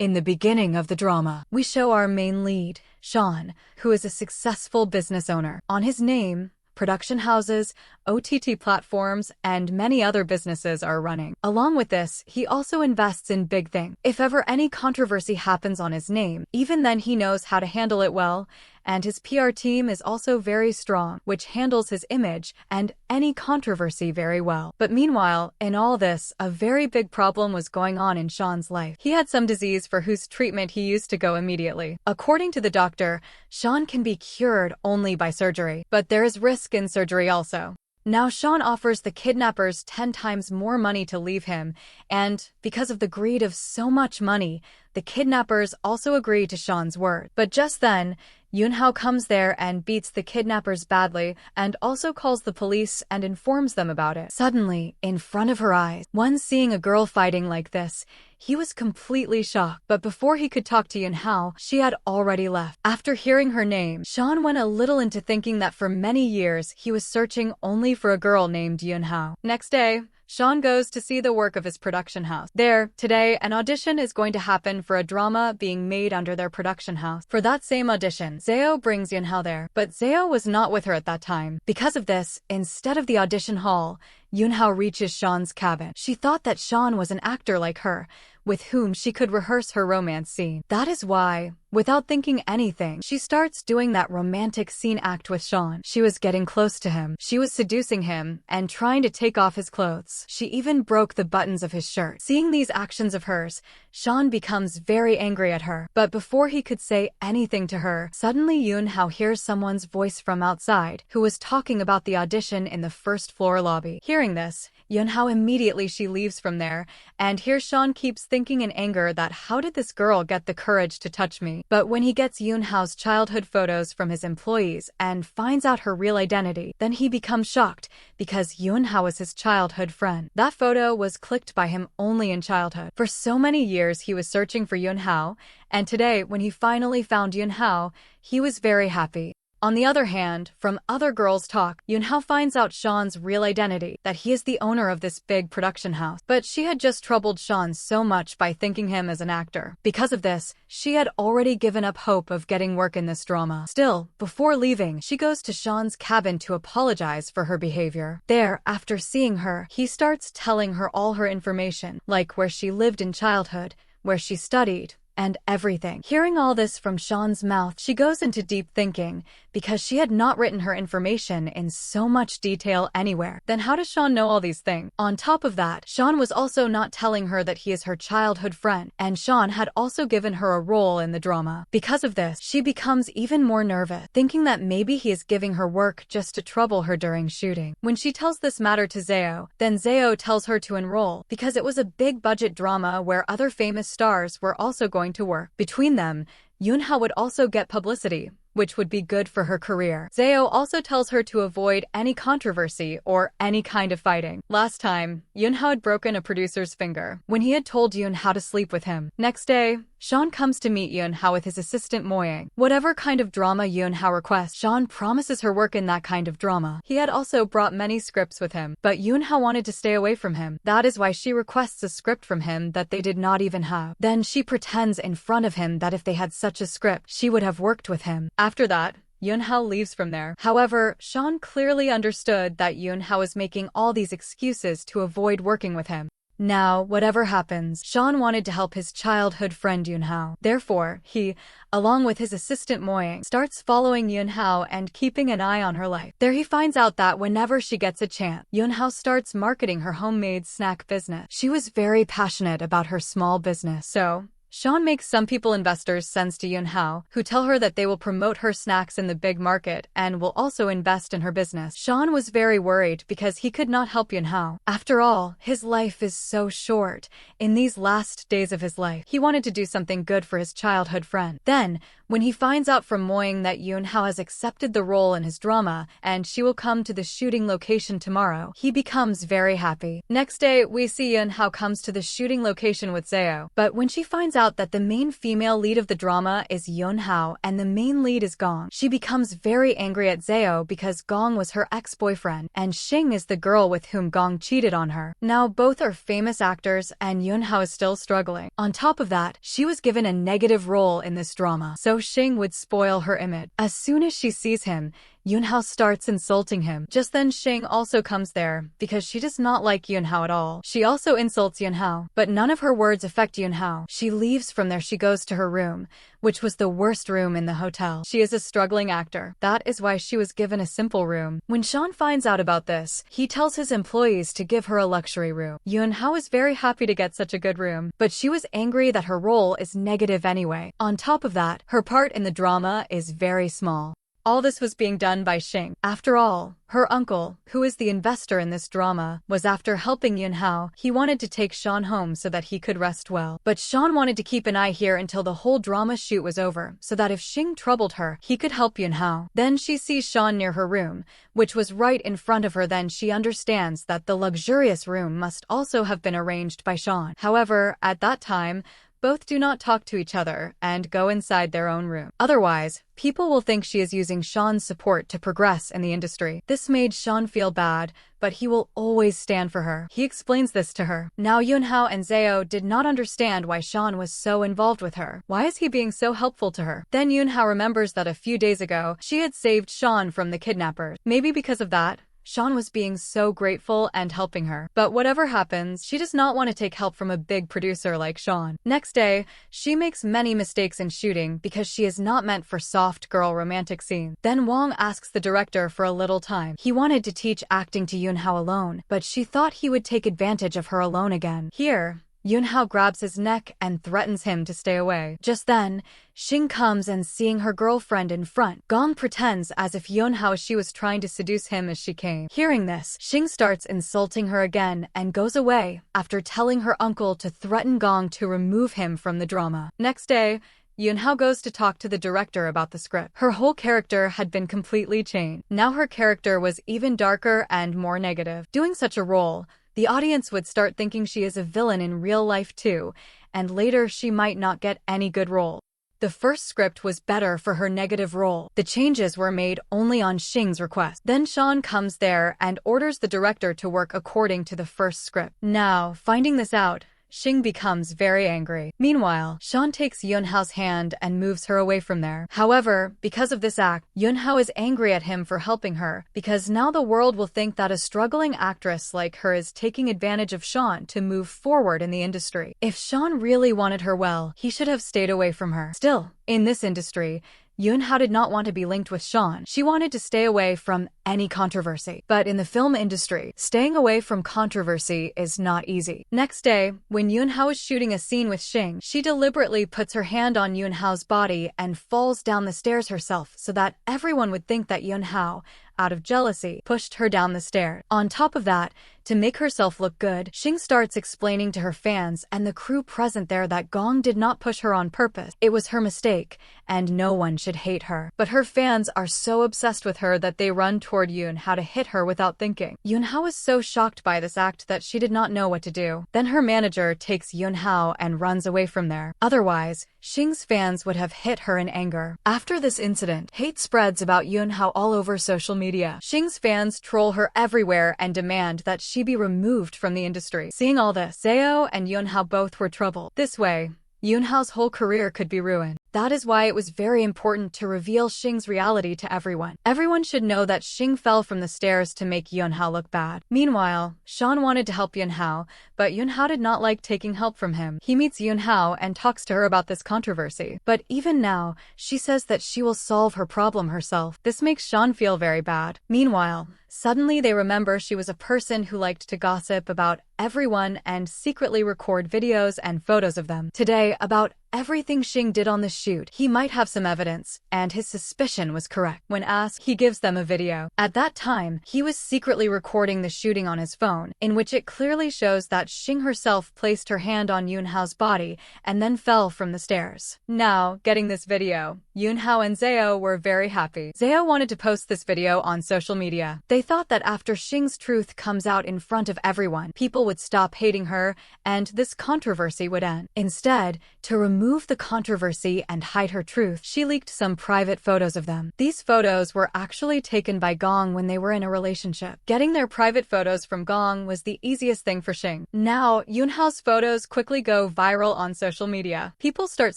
In the beginning of the drama, we show our main lead, Shawn, who is a successful business owner. On his name, production houses, OTT platforms, and many other businesses are running. Along with this, he also invests in big things. If ever any controversy happens on his name, even then he knows how to handle it well, and his PR team is also very strong, which handles his image and any controversy very well. But meanwhile, in all this, a very big problem was going on in Shawn's life. He had some disease for whose treatment he used to go immediately. According to the doctor, Shawn can be cured only by surgery, but there is risk in surgery also. Now Shawn offers the kidnappers 10 times more money to leave him, and because of the greed of so much money, the kidnappers also agree to Shawn's word. But just then, Yunhao comes there and beats the kidnappers badly and also calls the police and informs them about it. Suddenly, in front of her eyes, one seeing a girl fighting like this, he was completely shocked. But before he could talk to Yunhao, she had already left. After hearing her name, Shawn went a little into thinking that for many years he was searching only for a girl named Yunhao. Next day, Shawn goes to see the work of his production house. There, today, an audition is going to happen for a drama being made under their production house. For that same audition, Zeo brings Yunhao there, but Zeo was not with her at that time. Because of this, instead of the audition hall, Yunhao reaches Shawn's cabin. She thought that Shawn was an actor like her, with whom she could rehearse her romance scene. That is why, without thinking anything, she starts doing that romantic scene act with Shawn. She was getting close to him. She was seducing him and trying to take off his clothes. She even broke the buttons of his shirt. Seeing these actions of hers, Shawn becomes very angry at her. But before he could say anything to her, suddenly Yunhao hears someone's voice from outside, who was talking about the audition in the first floor lobby. Hearing this, Yunhao immediately she leaves from there, and here Shawn keeps thinking in anger that how did this girl get the courage to touch me? But when he gets Yunhao's childhood photos from his employees and finds out her real identity, then he becomes shocked because Yunhao is his childhood friend. That photo was clicked by him only in childhood. For so many years he was searching for Yunhao, and today when he finally found Yunhao, he was very happy. On the other hand, from other girls' talk, Yunhao finds out Shawn's real identity, that he is the owner of this big production house. But she had just troubled Shawn so much by thinking him as an actor. Because of this, she had already given up hope of getting work in this drama. Still, before leaving, she goes to Shawn's cabin to apologize for her behavior. There, after seeing her, he starts telling her all her information, like where she lived in childhood, where she studied, and everything. Hearing all this from Shawn's mouth, she goes into deep thinking, because she had not written her information in so much detail anywhere. Then how does Shawn know all these things? On top of that, Shawn was also not telling her that he is her childhood friend, and Shawn had also given her a role in the drama. Because of this, she becomes even more nervous, thinking that maybe he is giving her work just to trouble her during shooting. When she tells this matter to Zeo, then Zeo tells her to enroll, because it was a big budget drama where other famous stars were also going to work. Between them, Yunhao would also get publicity, which would be good for her career. Zeo also tells her to avoid any controversy or any kind of fighting. Last time, Yunhao had broken a producer's finger when he had told Yunhao to sleep with him. Next day, Shawn comes to meet Yunhao with his assistant Moyang. Whatever kind of drama Yunhao requests, Shawn promises her work in that kind of drama. He had also brought many scripts with him, but Yunhao wanted to stay away from him. That is why she requests a script from him that they did not even have. Then she pretends in front of him that if they had such a script, she would have worked with him. After that, Yunhao leaves from there. However, Shawn clearly understood that Yunhao was making all these excuses to avoid working with him. Now, whatever happens, Shawn wanted to help his childhood friend Yunhao. Therefore, he, along with his assistant Moyang, starts following Yunhao and keeping an eye on her life. There he finds out that whenever she gets a chance, Yunhao starts marketing her homemade snack business. She was very passionate about her small business, so Shawn makes some people investors sense to Yunhao, who tell her that they will promote her snacks in the big market and will also invest in her business. Shawn was very worried because he could not help Yunhao. After all, his life is so short. In these last days of his life, he wanted to do something good for his childhood friend. Then, When he finds out from Moying that Yunhao has accepted the role in his drama and she will come to the shooting location tomorrow, he becomes very happy. Next day, we see Yunhao comes to the shooting location with Zhao, but when she finds out that the main female lead of the drama is Yunhao and the main lead is Gong, she becomes very angry at Zhao because Gong was her ex-boyfriend and Xing is the girl with whom Gong cheated on her. Now both are famous actors and Yunhao is still struggling. On top of that, she was given a negative role in this drama, so Xing would spoil her image. As soon as she sees him, Yunhao starts insulting him. Just then Xing also comes there because she does not like Yunhao at all. She also insults Yunhao, but none of her words affect Yunhao. She leaves from there. She goes to her room, which was the worst room in the hotel. She is a struggling actor. That is why she was given a simple room. When Shawn finds out about this, he tells his employees to give her a luxury room. Yunhao is very happy to get such a good room, but she was angry that her role is negative anyway. On top of that, her part in the drama is very small. All this was being done by Xing. After all, her uncle, who is the investor in this drama, was after helping Yunhao. He wanted to take Shawn home so that he could rest well. But Shawn wanted to keep an eye here until the whole drama shoot was over, so that if Xing troubled her, he could help Yunhao. Then she sees Shawn near her room, which was right in front of her. Then she understands that the luxurious room must also have been arranged by Shawn. However, at that time, both do not talk to each other and go inside their own room. Otherwise, people will think she is using Shawn's support to progress in the industry. This made Shawn feel bad, but he will always stand for her. He explains this to her. Now Yunhao and Zhao did not understand why Shawn was so involved with her. Why is he being so helpful to her? Then Yunhao remembers that a few days ago, she had saved Shawn from the kidnappers. Maybe because of that, Shawn was being so grateful and helping her. But whatever happens, she does not want to take help from a big producer like Shawn. Next day, she makes many mistakes in shooting because she is not meant for soft girl romantic scenes. Then Wong asks the director for a little time. He wanted to teach acting to Yunhao alone, but she thought he would take advantage of her alone again. Here, Yunhao grabs his neck and threatens him to stay away. Just then, Xing comes and seeing her girlfriend in front, Gong pretends as if she was trying to seduce him as she came. Hearing this, Xing starts insulting her again and goes away after telling her uncle to threaten Gong to remove him from the drama. Next day, Yunhao goes to talk to the director about the script. Her whole character had been completely changed. Now her character was even darker and more negative. Doing such a role, the audience would start thinking she is a villain in real life too, and later she might not get any good role. The first script was better for her negative role. The changes were made only on Xing's request. Then Shawn comes there and orders the director to work according to the first script. Now, finding this out, Xing becomes very angry. Meanwhile, Shawn takes Yunhao's hand and moves her away from there. However, because of this act, Yunhao is angry at him for helping her, because now the world will think that a struggling actress like her is taking advantage of Shawn to move forward in the industry. If Shawn really wanted her well, he should have stayed away from her. Still, in this industry, Yunhao did not want to be linked with Shawn. She wanted to stay away from any controversy. But in the film industry, staying away from controversy is not easy. Next day, when Yunhao is shooting a scene with Xing, she deliberately puts her hand on Yunhao's body and falls down the stairs herself so that everyone would think that Yunhao, out of jealousy, pushed her down the stairs. On top of that, to make herself look good, Xing starts explaining to her fans and the crew present there that Gong did not push her on purpose. It was her mistake, and no one should hate her. But her fans are so obsessed with her that they run toward Yunhao to hit her without thinking. Yunhao was so shocked by this act that she did not know what to do. Then her manager takes Yunhao and runs away from there. Otherwise, Xing's fans would have hit her in anger. After this incident, hate spreads about Yunhao all over social media. Xing's fans troll her everywhere and demand that she be removed from the industry. Seeing all this, Zhao and Yunhao both were troubled. This way, Yunhao's whole career could be ruined. That is why it was very important to reveal Xing's reality to everyone. Everyone should know that Xing fell from the stairs to make Yunhao look bad. Meanwhile, Shawn wanted to help Yunhao, but Yunhao did not like taking help from him. He meets Yunhao and talks to her about this controversy. But even now, she says that she will solve her problem herself. This makes Shawn feel very bad. Meanwhile, Suddenly they remember she was a person who liked to gossip about everyone and secretly record videos and photos of them. Today, about everything Xing did on the shoot, he might have some evidence, and his suspicion was correct. When asked, he gives them a video. At that time, he was secretly recording the shooting on his phone, in which it clearly shows that Xing herself placed her hand on Yunhao's body and then fell from the stairs. Now, getting this video, Yunhao and Zhao were very happy. Zhao wanted to post this video on social media. They thought that after Xing's truth comes out in front of everyone, people would stop hating her and this controversy would end. Instead, to remove the controversy and hide her truth, she leaked some private photos of them. These photos were actually taken by Gong when they were in a relationship. Getting their private photos from Gong was the easiest thing for Xing. Now, Yunhao's photos quickly go viral on social media. People start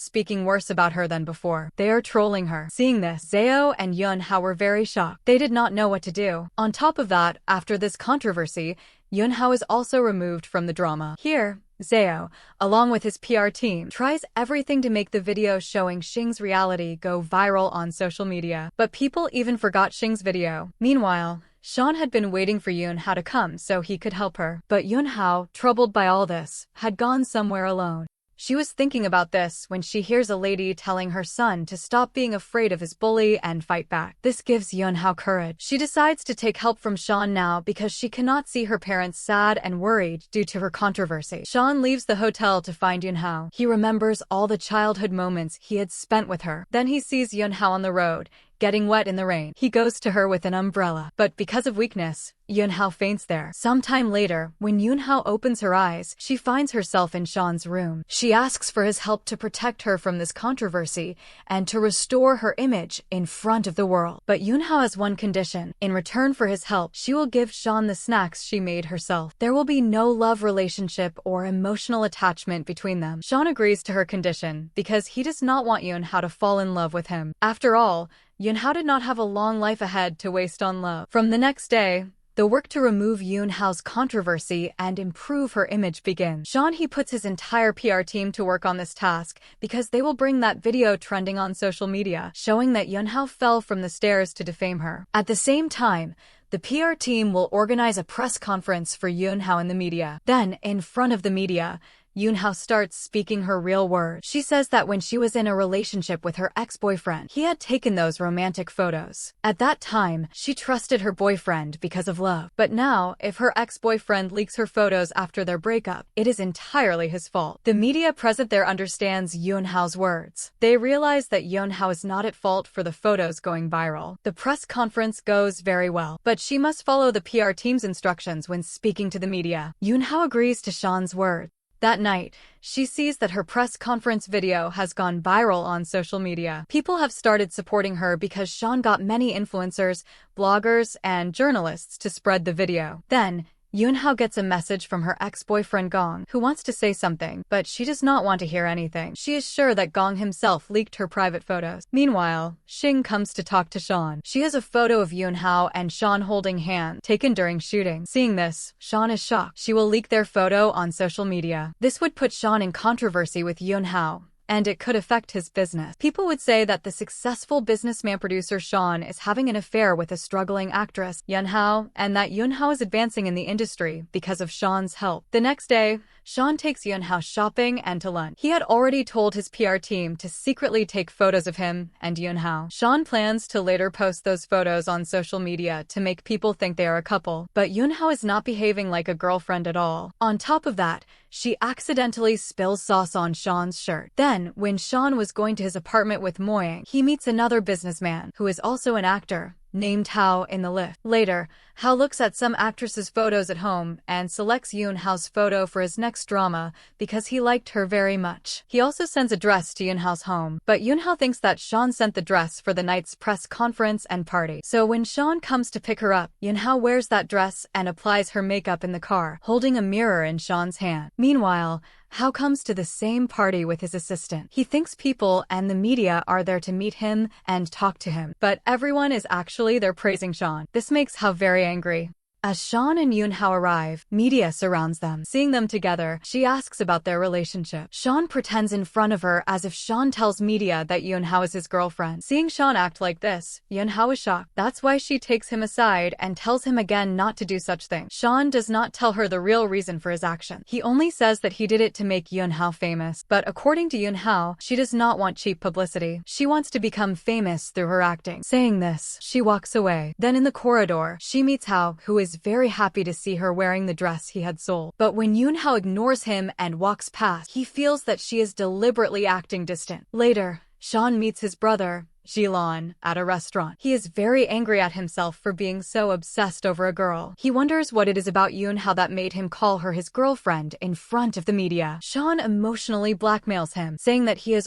speaking worse about her than before. They are trolling her. Seeing this, Zhao and Yunhao were very shocked. They did not know what to do. On top of that, after this controversy, Yunhao is also removed from the drama. Here, Zhao, along with his PR team, tries everything to make the video showing Xing's reality go viral on social media. But people even forgot Xing's video. Meanwhile, Shawn had been waiting for Yunhao to come so he could help her. But Yunhao, troubled by all this, had gone somewhere alone. She was thinking about this when she hears a lady telling her son to stop being afraid of his bully and fight back. This gives Yunhao courage. She decides to take help from Shawn now because she cannot see her parents sad and worried due to her controversy. Shawn leaves the hotel to find Yunhao. He remembers all the childhood moments he had spent with her. Then he sees Yunhao on the road, getting wet in the rain. He goes to her with an umbrella. But because of weakness, Yunhao faints there. Sometime later, when Yunhao opens her eyes, she finds herself in Shawn's room. She asks for his help to protect her from this controversy and to restore her image in front of the world. But Yunhao has one condition. In return for his help, she will give Shawn the snacks she made herself. There will be no love relationship or emotional attachment between them. Shawn agrees to her condition because he does not want Yunhao to fall in love with him. After all, Yunhao did not have a long life ahead to waste on love. From the next day, the work to remove Yunhao's controversy and improve her image begins. Shawn, he puts his entire PR team to work on this task because they will bring that video trending on social media, showing that Yunhao fell from the stairs to defame her. At the same time, the PR team will organize a press conference for Yunhao in the media. Then, in front of the media, Yunhao starts speaking her real words. She says that when she was in a relationship with her ex-boyfriend, he had taken those romantic photos. At that time, she trusted her boyfriend because of love. But now, if her ex-boyfriend leaks her photos after their breakup, it is entirely his fault. The media present there understands Yunhao's words. They realize that Yunhao is not at fault for the photos going viral. The press conference goes very well, but she must follow the PR team's instructions when speaking to the media. Yunhao agrees to Shawn's words. That night, she sees that her press conference video has gone viral on social media. People have started supporting her because Shawn got many influencers, bloggers, and journalists to spread the video. Then, Yunhao gets a message from her ex-boyfriend Gong, who wants to say something, but she does not want to hear anything. She is sure that Gong himself leaked her private photos. Meanwhile, Xing comes to talk to Shawn. She has a photo of Yunhao and Shawn holding hands, taken during shooting. Seeing this, Shawn is shocked. She will leak their photo on social media. This would put Shawn in controversy with Yunhao, and it could affect his business. People would say that the successful businessman producer Shawn is having an affair with a struggling actress, Yunhao, and that Yunhao is advancing in the industry because of Shawn's help. The next day, Shawn takes Yunhao shopping and to lunch. He had already told his PR team to secretly take photos of him and Yunhao. Shawn plans to later post those photos on social media to make people think they are a couple, but Yunhao is not behaving like a girlfriend at all. On top of that, she accidentally spills sauce on Shawn's shirt. Then, when Shawn was going to his apartment with Moyang, he meets another businessman, who is also an actor, named Hao, in the lift. Later, Hao looks at some actresses' photos at home and selects Yunhao's photo for his next drama because he liked her very much. He also sends a dress to Yunhao's home, but Yunhao thinks that Shawn sent the dress for the night's press conference and party. So when Shawn comes to pick her up, Yunhao wears that dress and applies her makeup in the car, holding a mirror in Shawn's hand. Meanwhile, Hao comes to the same party with his assistant. He thinks people and the media are there to meet him and talk to him, but everyone is actually there praising Shawn. This makes Hao very angry. As Shawn and Yunhao arrive, media surrounds them. Seeing them together, she asks about their relationship. Shawn pretends in front of her as if Shawn tells media that Yunhao is his girlfriend. Seeing Shawn act like this, Yunhao is shocked. That's why she takes him aside and tells him again not to do such things. Shawn does not tell her the real reason for his action. He only says that he did it to make Yunhao famous. But according to Yunhao, she does not want cheap publicity. She wants to become famous through her acting. Saying this, she walks away. Then in the corridor, she meets Hao, who is very happy to see her wearing the dress he had sold. But when Yunhao ignores him and walks past, he feels that she is deliberately acting distant. Later, Shawn meets his brother, Jilon, at a restaurant. He is very angry at himself for being so obsessed over a girl. He wonders what it is about Yunhao that made him call her his girlfriend in front of the media. Shawn emotionally blackmails him, saying that he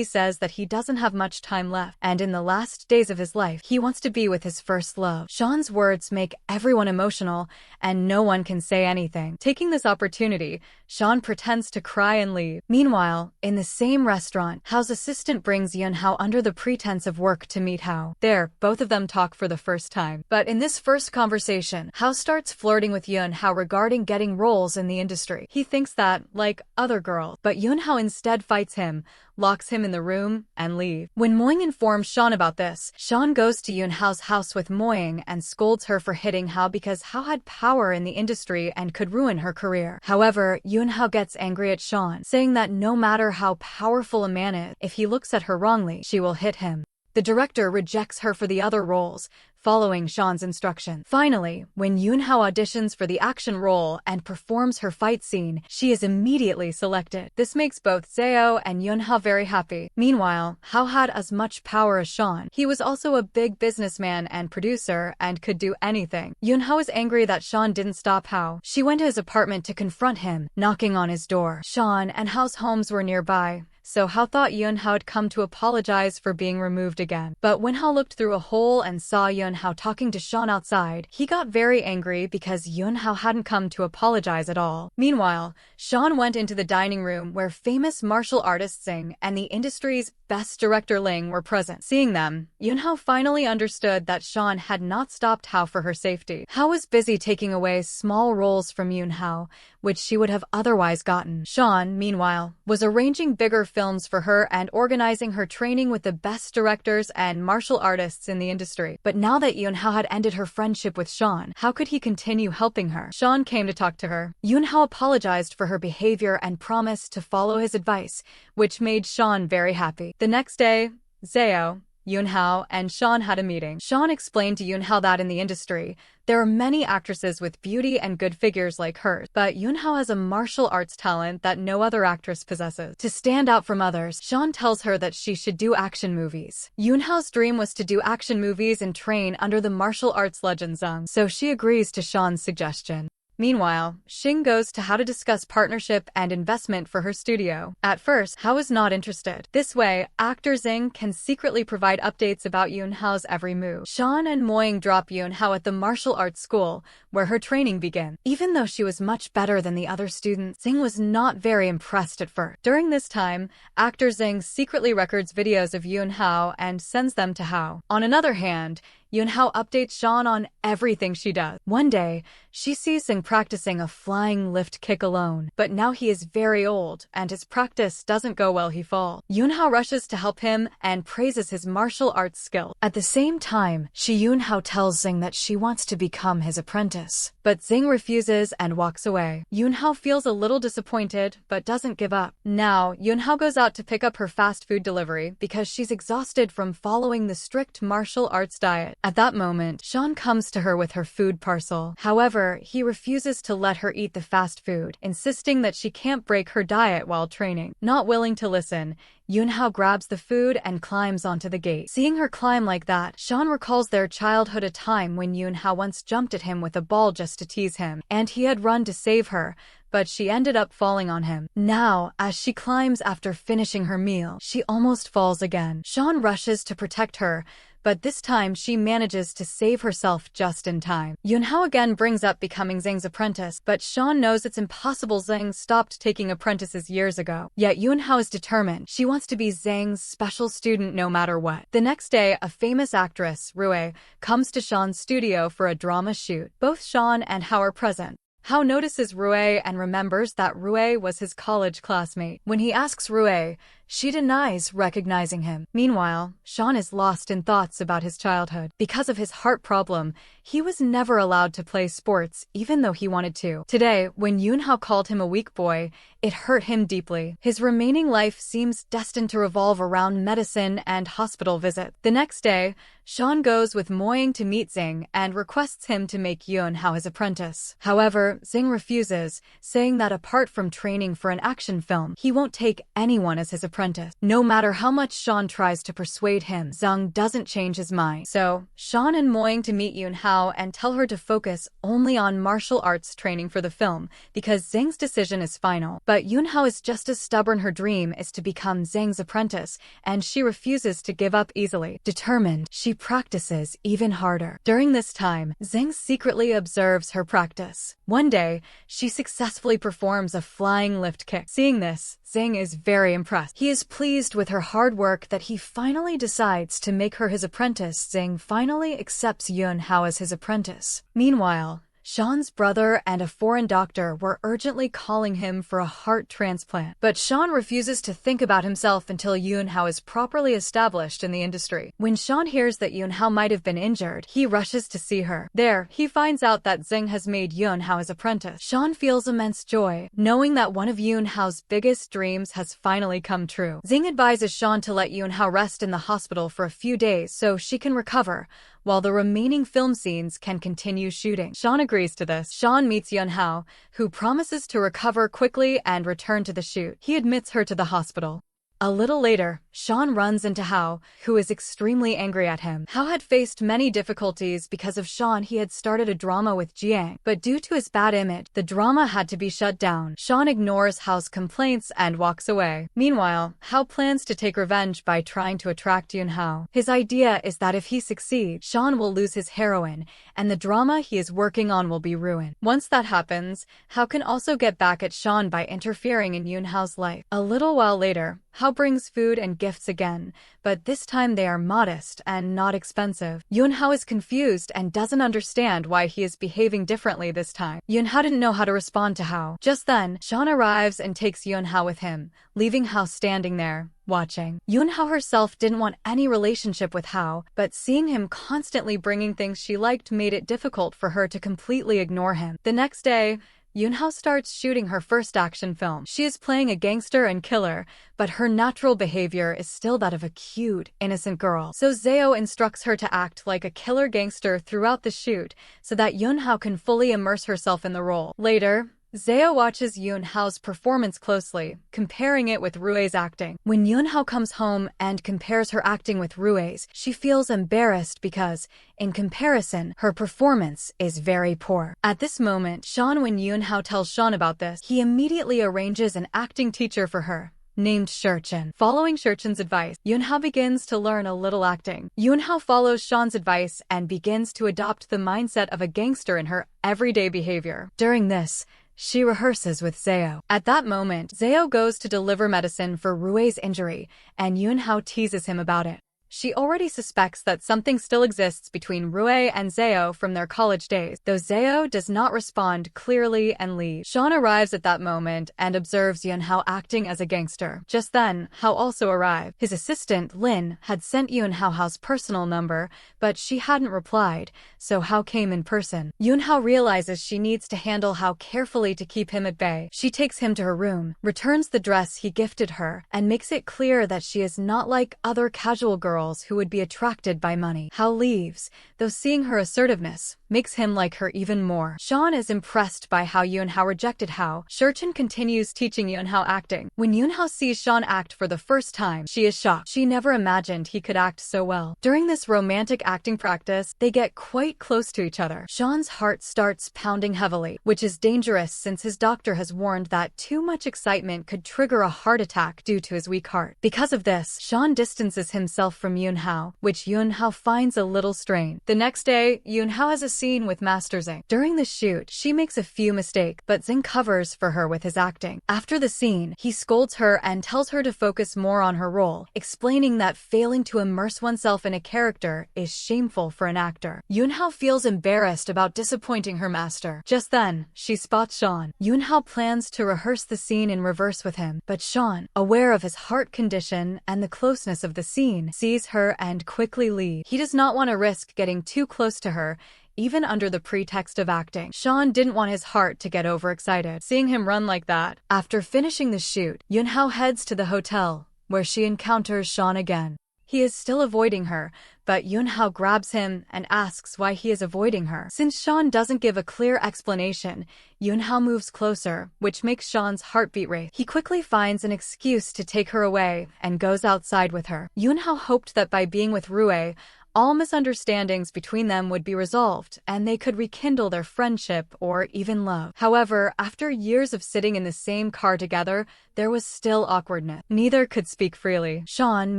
says that he doesn't have much time left, and in the last days of his life, he wants to be with his first love. Shawn's words make everyone emotional, and no one can say anything. Taking this opportunity, Shawn pretends to cry and leave. Meanwhile, in the same restaurant, Hao's assistant brings Yunhao under the pretense of work to meet Hao. There, both of them talk for the first time. But in this first conversation, Hao starts flirting with Yunhao regarding getting roles in the industry. He thinks that, like other girls, but Yunhao instead fights him, locks him in the room, and leaves. When Moying informs Shawn about this, Shawn goes to Yunhao's house with Moying and scolds her for hitting Hao because Hao had power in the industry and could ruin her career. However, Yunhao gets angry at Shawn, saying that no matter how powerful a man is, if he looks at her wrongly, she will hit him. The director rejects her for the other roles, following Shawn's instruction. Finally, when Yunhao auditions for the action role and performs her fight scene, she is immediately selected. This makes both Zhao and Yunhao very happy. Meanwhile, Hao had as much power as Shawn. He was also a big businessman and producer and could do anything. Yunhao is angry that Shawn didn't stop Hao. She went to his apartment to confront him, knocking on his door. Shawn and Hao's homes were nearby, so Hao thought Yunhao had come to apologize for being removed again. But when Hao looked through a hole and saw Yunhao talking to Shawn outside, he got very angry because Yunhao hadn't come to apologize at all. Meanwhile, Shawn went into the dining room where famous martial artist Xing and the industry's best director Ling were present. Seeing them, Yunhao finally understood that Shawn had not stopped Hao for her safety. Hao was busy taking away small roles from Yunhao, which she would have otherwise gotten. Shawn, meanwhile, was arranging bigger films for her and organizing her training with the best directors and martial artists in the industry. But now that Yunhao had ended her friendship with Shawn, how could he continue helping her? Shawn came to talk to her. Yunhao apologized for her behavior and promised to follow his advice, which made Shawn very happy. The next day, Zhao, Yunhao, and Shawn had a meeting. Shawn explained to Yunhao that in the industry, there are many actresses with beauty and good figures like hers, but Yunhao has a martial arts talent that no other actress possesses. To stand out from others, Shawn tells her that she should do action movies. Yunhao's dream was to do action movies and train under the martial arts legend Zhang, so she agrees to Shawn's suggestion. Meanwhile, Xing goes to Hao to discuss partnership and investment for her studio. At first, Hao is not interested. This way, actor Xing can secretly provide updates about Yunhao's every move. Shawn and Moying drop Yunhao at the martial arts school, where her training begins. Even though she was much better than the other students, Xing was not very impressed at first. During this time, actor Xing secretly records videos of Yunhao and sends them to Hao. On another hand, Yunhao updates Shawn on everything she does. One day, she sees Xing practicing a flying lift kick alone, but now he is very old, and his practice doesn't go well. He falls. Yunhao rushes to help him and praises his martial arts skill. At the same time, Yunhao tells Xing that she wants to become his apprentice, but Xing refuses and walks away. Yunhao feels a little disappointed, but doesn't give up. Now, Yunhao goes out to pick up her fast food delivery because she's exhausted from following the strict martial arts diet. At that moment, Shawn comes to her with her food parcel. However, he refuses to let her eat the fast food, insisting that she can't break her diet while training. Not willing to listen, Yunhao grabs the food and climbs onto the gate. Seeing her climb like that, Shawn recalls their childhood, a time when Yunhao once jumped at him with a ball just to tease him, and he had run to save her, but she ended up falling on him. Now, as she climbs after finishing her meal, she almost falls again. Shawn rushes to protect her, but this time she manages to save herself just in time. Yunhao again brings up becoming Zhang's apprentice, but Shawn knows it's impossible. Zhang stopped taking apprentices years ago. Yet Yunhao is determined. She wants to be Zhang's special student no matter what. The next day, a famous actress, Rui, comes to Shawn's studio for a drama shoot. Both Shawn and Hao are present. Hao notices Rui and remembers that Rui was his college classmate. When he asks Rui, she denies recognizing him. Meanwhile, Shawn is lost in thoughts about his childhood. Because of his heart problem, he was never allowed to play sports, even though he wanted to. Today, when Yunhao called him a weak boy, it hurt him deeply. His remaining life seems destined to revolve around medicine and hospital visits. The next day, Shawn goes with Moying to meet Zing and requests him to make Yunhao his apprentice. However, Zing refuses, saying that apart from training for an action film, he won't take anyone as his apprentice. No matter how much Shawn tries to persuade him, Zing doesn't change his mind. So, Shawn and Moying to meet Yunhao and tell her to focus only on martial arts training for the film, because Zing's decision is final. But Yunhao is just as stubborn. Her dream is to become Zing's apprentice, and she refuses to give up easily. Determined, she practices even harder. During this time, Zing secretly observes her practice. One day, she successfully performs a flying lift kick. Seeing this, Zing is very impressed. He is pleased with her hard work that he finally decides to make her his apprentice. Zing finally accepts Yunhao as his apprentice. Meanwhile, Shawn's brother and a foreign doctor were urgently calling him for a heart transplant. But Shawn refuses to think about himself until Yunhao is properly established in the industry. When Shawn hears that Yunhao might have been injured, he rushes to see her. There, he finds out that Zing has made Yunhao his apprentice. Shawn feels immense joy, knowing that one of Yunhao's biggest dreams has finally come true. Zing advises Shawn to let Yunhao rest in the hospital for a few days so she can recover, while the remaining film scenes can continue shooting. Shawn agrees to this. Shawn meets Yunhao, who promises to recover quickly and return to the shoot. He admits her to the hospital. A little later, Shawn runs into Hao, who is extremely angry at him. Hao had faced many difficulties because of Shawn. He had started a drama with Jiang, but due to his bad image, the drama had to be shut down. Shawn ignores Hao's complaints and walks away. Meanwhile, Hao plans to take revenge by trying to attract Yunhao. His idea is that if he succeeds, Shawn will lose his heroine, and the drama he is working on will be ruined. Once that happens, Hao can also get back at Shawn by interfering in Yunhao's life. A little while later, Hao brings food and gifts again, but this time they are modest and not expensive. Yunhao is confused and doesn't understand why he is behaving differently this time. Yunhao didn't know how to respond to Hao. Just then, Shawn arrives and takes Yunhao with him, leaving Hao standing there, watching. Yunhao herself didn't want any relationship with Hao, but seeing him constantly bringing things she liked made it difficult for her to completely ignore him. The next day, Yunhao starts shooting her first action film. She is playing a gangster and killer, but her natural behavior is still that of a cute, innocent girl. So Zhao instructs her to act like a killer gangster throughout the shoot so that Yunhao can fully immerse herself in the role. Later, Zhao watches Yunhao's performance closely, comparing it with Rui's acting. When Yunhao comes home and compares her acting with Rui's, she feels embarrassed because, in comparison, her performance is very poor. At this moment, when Yunhao tells Shawn about this, he immediately arranges an acting teacher for her, named Shurchen. Following Shurchen's advice, Yunhao begins to learn a little acting. Yunhao follows Shawn's advice and begins to adopt the mindset of a gangster in her everyday behavior. During this, she rehearses with Zhao. At that moment, Zhao goes to deliver medicine for Rui's injury, and Yunhao teases him about it. She already suspects that something still exists between Rui and Zhao from their college days, though Zhao does not respond clearly and leaves. Shawn arrives at that moment and observes Yunhao acting as a gangster. Just then, Hao also arrived. His assistant, Lin, had sent Yunhao Hao's personal number, but she hadn't replied, so Hao came in person. Yunhao realizes she needs to handle Hao carefully to keep him at bay. She takes him to her room, returns the dress he gifted her, and makes it clear that she is not like other casual girls who would be attracted by money. Hao leaves, though seeing her assertiveness, makes him like her even more. Shawn is impressed by how Yunhao rejected Hao. Shawn continues teaching Yunhao acting. When Yunhao sees Shawn act for the first time, she is shocked. She never imagined he could act so well. During this romantic acting practice, they get quite close to each other. Shawn's heart starts pounding heavily, which is dangerous since his doctor has warned that too much excitement could trigger a heart attack due to his weak heart. Because of this, Shawn distances himself from Yunhao, which Yunhao finds a little strange. The next day, Yunhao has a scene with Master Zing. During the shoot, she makes a few mistakes, but Zing covers for her with his acting. After the scene, he scolds her and tells her to focus more on her role, explaining that failing to immerse oneself in a character is shameful for an actor. Yunhao feels embarrassed about disappointing her master. Just then, she spots Shawn. Yunhao plans to rehearse the scene in reverse with him, but Shawn, aware of his heart condition and the closeness of the scene, sees her and quickly leaves. He does not want to risk getting too close to her, even under the pretext of acting. Shawn didn't want his heart to get overexcited, seeing him run like that. After finishing the shoot, Yunhao heads to the hotel, where she encounters Shawn again. He is still avoiding her, but Yunhao grabs him and asks why he is avoiding her. Since Shawn doesn't give a clear explanation, Yunhao moves closer, which makes Shawn's heartbeat race. He quickly finds an excuse to take her away and goes outside with her. Yunhao hoped that by being with Rui, all misunderstandings between them would be resolved, and they could rekindle their friendship or even love. However, after years of sitting in the same car together, there was still awkwardness. Neither could speak freely. Shawn,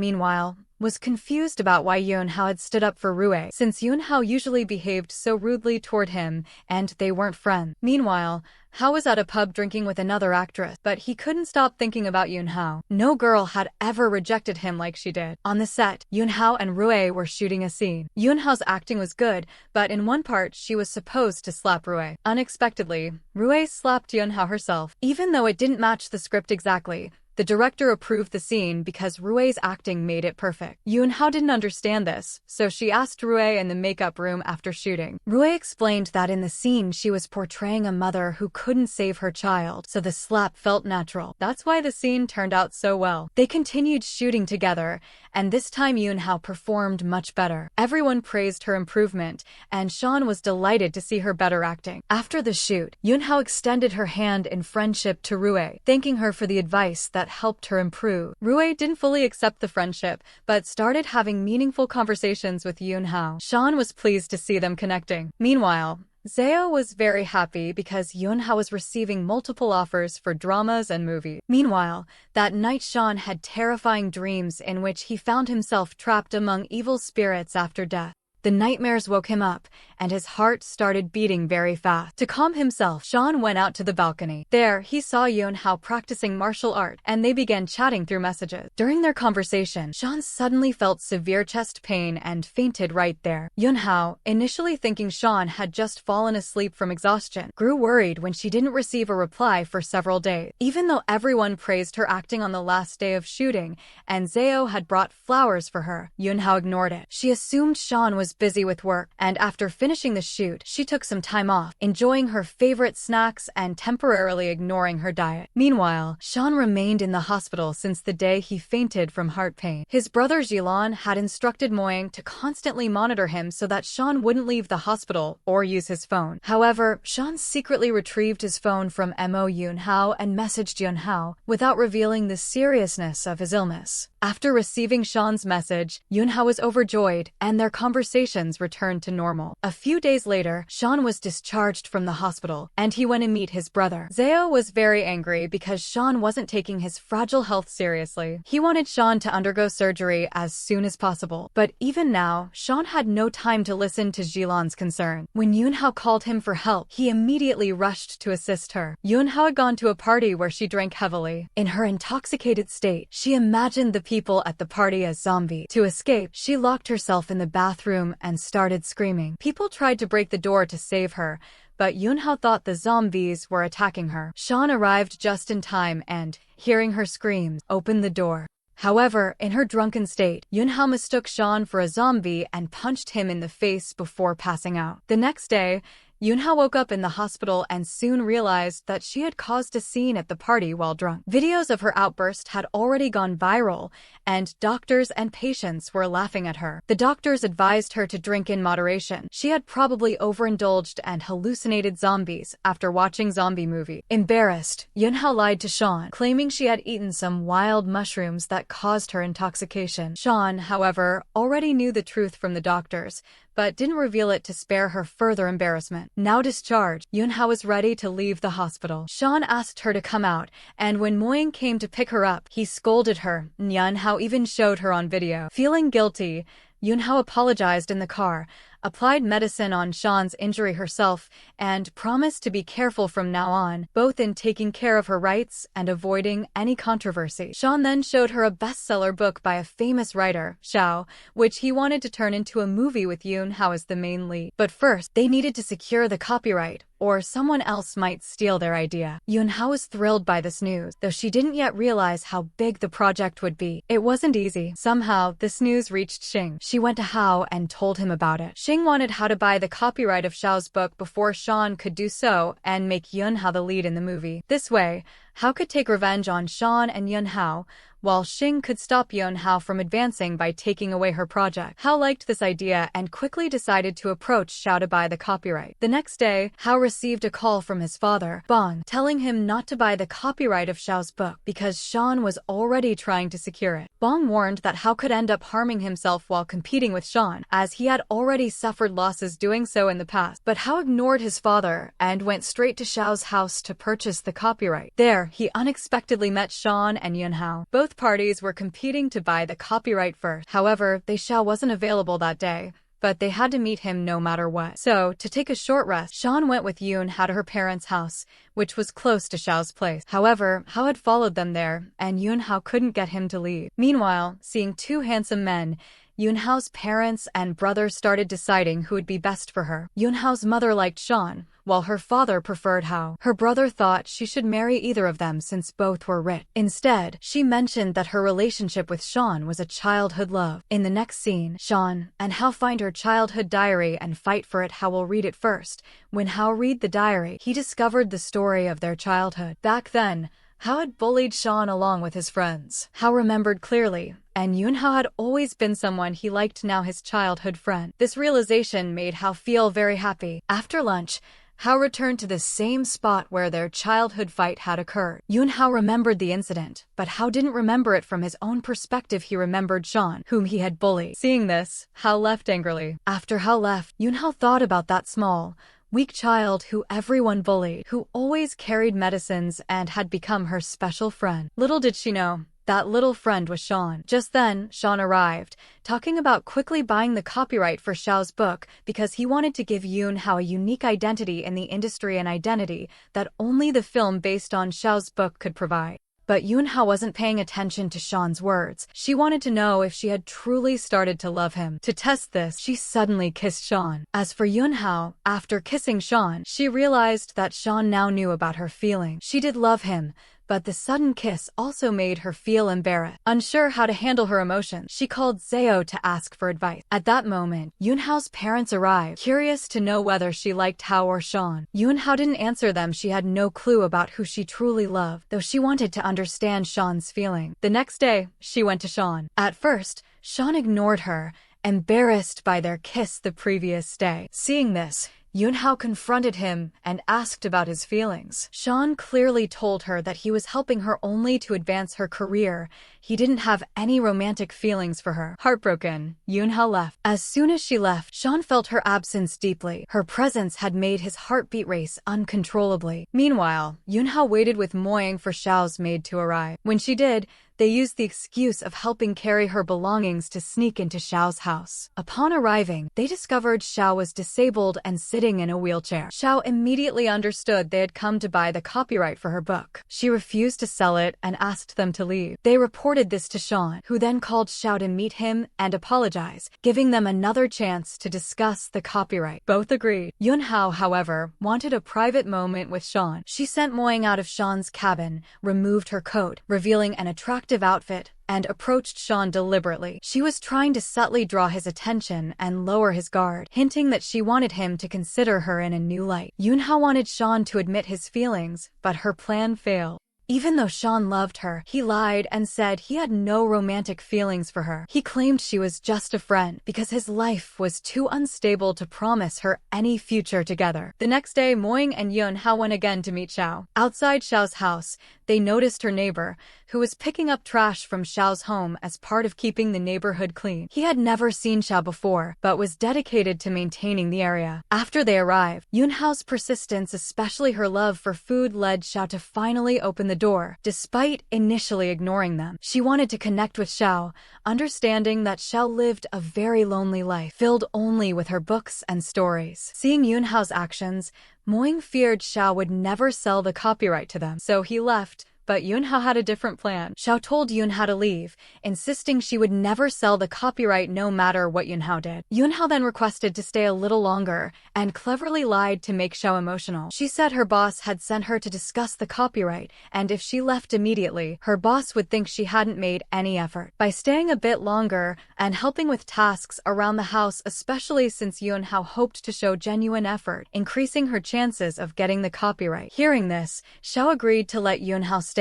meanwhile, was confused about why Yunhao had stood up for Rui, since Yunhao usually behaved so rudely toward him, and they weren't friends. Meanwhile, Hao was at a pub drinking with another actress, but he couldn't stop thinking about Yunhao. No girl had ever rejected him like she did. On the set, Yunhao and Rui were shooting a scene. Yunhao's acting was good, but in one part, she was supposed to slap Rui. Unexpectedly, Rui slapped Yunhao herself. Even though it didn't match the script exactly, the director approved the scene because Rui's acting made it perfect. Yunhao didn't understand this, so she asked Rui in the makeup room after shooting. Rui explained that in the scene she was portraying a mother who couldn't save her child, so the slap felt natural. That's why the scene turned out so well. They continued shooting together, and this time Yunhao performed much better. Everyone praised her improvement, and Shawn was delighted to see her better acting. After the shoot, Yunhao extended her hand in friendship to Rui, thanking her for the advice that helped her improve. Rui didn't fully accept the friendship, but started having meaningful conversations with Yunhao. Shawn was pleased to see them connecting. Meanwhile, Zeo was very happy because Yunhao was receiving multiple offers for dramas and movies. Meanwhile, that night Shawn had terrifying dreams in which he found himself trapped among evil spirits after death. The nightmares woke him up, and his heart started beating very fast. To calm himself, Shawn went out to the balcony. There, he saw Yunhao practicing martial art, and they began chatting through messages. During their conversation, Shawn suddenly felt severe chest pain and fainted right there. Yunhao, initially thinking Shawn had just fallen asleep from exhaustion, grew worried when she didn't receive a reply for several days. Even though everyone praised her acting on the last day of shooting, and Zeo had brought flowers for her, Yunhao ignored it. She assumed Shawn was busy with work, and after finishing the shoot, she took some time off, enjoying her favorite snacks and temporarily ignoring her diet. Meanwhile, Shawn remained in the hospital since the day he fainted from heart pain. His brother Jilon had instructed Moying to constantly monitor him so that Shawn wouldn't leave the hospital or use his phone. However, Shawn secretly retrieved his phone from Mo Yunhao and messaged Yunhao without revealing the seriousness of his illness. After receiving Shawn's message, Yunhao was overjoyed, and their conversations returned to normal. A few days later, Shawn was discharged from the hospital, and he went to meet his brother. Zeo was very angry because Shawn wasn't taking his fragile health seriously. He wanted Shawn to undergo surgery as soon as possible. But even now, Shawn had no time to listen to Jilon's concern. When Yunhao called him for help, he immediately rushed to assist her. Yunhao had gone to a party where she drank heavily. In her intoxicated state, she imagined the people at the party as zombies. To escape, she locked herself in the bathroom and started screaming. People tried to break the door to save her, but Yunhao thought the zombies were attacking her. Shawn arrived just in time and, hearing her screams, opened the door. However, in her drunken state, Yunhao mistook Shawn for a zombie and punched him in the face before passing out. The next day, Yunhao woke up in the hospital and soon realized that she had caused a scene at the party while drunk. Videos of her outburst had already gone viral, and doctors and patients were laughing at her. The doctors advised her to drink in moderation. She had probably overindulged and hallucinated zombies after watching zombie movie. Embarrassed, Yunhao lied to Shawn, claiming she had eaten some wild mushrooms that caused her intoxication. Shawn, however, already knew the truth from the doctors, but didn't reveal it to spare her further embarrassment. Now discharged, Yunhao was ready to leave the hospital. Shawn asked her to come out, and when Moying came to pick her up, he scolded her. Yunhao even showed her on video. Feeling guilty, Yunhao apologized in the car, applied medicine on Shawn's injury herself, and promised to be careful from now on, both in taking care of her rights and avoiding any controversy. Shawn then showed her a bestseller book by a famous writer, Xiao, which he wanted to turn into a movie with Yunhao as the main lead. But first, they needed to secure the copyright, or someone else might steal their idea. Yunhao was thrilled by this news, though she didn't yet realize how big the project would be. It wasn't easy. Somehow, this news reached Xing. She went to Hao and told him about it. Xing wanted Hao to buy the copyright of Xiao's book before Shawn could do so and make Yunhao the lead in the movie. This way, Hao could take revenge on Shawn and Yunhao, while Xing could stop Yunhao from advancing by taking away her project. Hao liked this idea and quickly decided to approach Xiao to buy the copyright. The next day, Hao received a call from his father, Bong, telling him not to buy the copyright of Xiao's book because Shawn was already trying to secure it. Bong warned that Hao could end up harming himself while competing with Shawn, as he had already suffered losses doing so in the past. But Hao ignored his father and went straight to Xiao's house to purchase the copyright. There, he unexpectedly met Shawn and Yunhao. Both parties were competing to buy the copyright first. However, Xiao wasn't available that day, but they had to meet him no matter what. So, to take a short rest, Shawn went with Yunhao to her parents' house, which was close to Xiao's place. However, Hao had followed them there, and Yunhao couldn't get him to leave. Meanwhile, seeing two handsome men, Yunhao's parents and brother started deciding who would be best for her. Yunhao's mother liked Shawn, while her father preferred Hao. Her brother thought she should marry either of them since both were rich. Instead, she mentioned that her relationship with Shawn was a childhood love. In the next scene, Shawn and Hao find her childhood diary and fight for it. Hao will read it first. When Hao read the diary, he discovered the story of their childhood. Back then, Hao had bullied Shawn along with his friends. Hao remembered clearly, and Yunhao had always been someone he liked, now his childhood friend. This realization made Hao feel very happy. After lunch, Hao returned to the same spot where their childhood fight had occurred. Yunhao remembered the incident, but Hao didn't remember it from his own perspective. He remembered Shawn, whom he had bullied. Seeing this, Hao left angrily. After Hao left, Yunhao thought about that small, weak child who everyone bullied, who always carried medicines and had become her special friend. Little did she know, that little friend was Shawn. Just then, Shawn arrived, talking about quickly buying the copyright for Xiao's book because he wanted to give Yunhao a unique identity in the industry, an identity that only the film based on Xiao's book could provide. But Yunhao wasn't paying attention to Shawn's words. She wanted to know if she had truly started to love him. To test this, she suddenly kissed Shawn. As for Yunhao, after kissing Shawn, she realized that Shawn now knew about her feelings. She did love him, but the sudden kiss also made her feel embarrassed. Unsure how to handle her emotions, she called Zeo to ask for advice. At that moment, Yunhao's parents arrived, curious to know whether she liked Hao or Shawn. Yunhao didn't answer them. She had no clue about who she truly loved, though she wanted to understand Shawn's feeling. The next day, she went to Shawn. At first, Shawn ignored her, embarrassed by their kiss the previous day. Seeing this, Yunhao confronted him and asked about his feelings. Shawn clearly told her that he was helping her only to advance her career. He didn't have any romantic feelings for her. Heartbroken, Yunhao left. As soon as she left, Shawn felt her absence deeply. Her presence had made his heartbeat race uncontrollably. Meanwhile, Yunhao waited with Moying for Xiao's maid to arrive. When she did, they used the excuse of helping carry her belongings to sneak into Xiao's house. Upon arriving, they discovered Xiao was disabled and sitting in a wheelchair. Xiao immediately understood they had come to buy the copyright for her book. She refused to sell it and asked them to leave. They reported this to Shawn, who then called Xiao to meet him and apologize, giving them another chance to discuss the copyright. Both agreed. Yunhao, however, wanted a private moment with Shawn. She sent Moying out of Shawn's cabin, removed her coat, revealing an attractive outfit, and approached Shawn deliberately. She was trying to subtly draw his attention and lower his guard, hinting that she wanted him to consider her in a new light. Yunhao wanted Shawn to admit his feelings, but her plan failed. Even though Shawn loved her, he lied and said he had no romantic feelings for her. He claimed she was just a friend because his life was too unstable to promise her any future together. The next day, Moing and Yunhao went again to meet Xiao. Outside Xiao's house, they noticed her neighbor, who was picking up trash from Xiao's home as part of keeping the neighborhood clean. He had never seen Xiao before, but was dedicated to maintaining the area. After they arrived, Yunhao's persistence, especially her love for food, led Xiao to finally open the door. Despite initially ignoring them, she wanted to connect with Xiao, understanding that Xiao lived a very lonely life, filled only with her books and stories. Seeing Yunhao's actions, Moing feared Xiao would never sell the copyright to them, so he left. But Yunhao had a different plan. Xiao told Yunhao to leave, insisting she would never sell the copyright no matter what Yunhao did. Yunhao then requested to stay a little longer and cleverly lied to make Xiao emotional. She said her boss had sent her to discuss the copyright, and if she left immediately, her boss would think she hadn't made any effort. By staying a bit longer and helping with tasks around the house, especially since Yunhao hoped to show genuine effort, increasing her chances of getting the copyright. Hearing this, Xiao agreed to let Yunhao stay,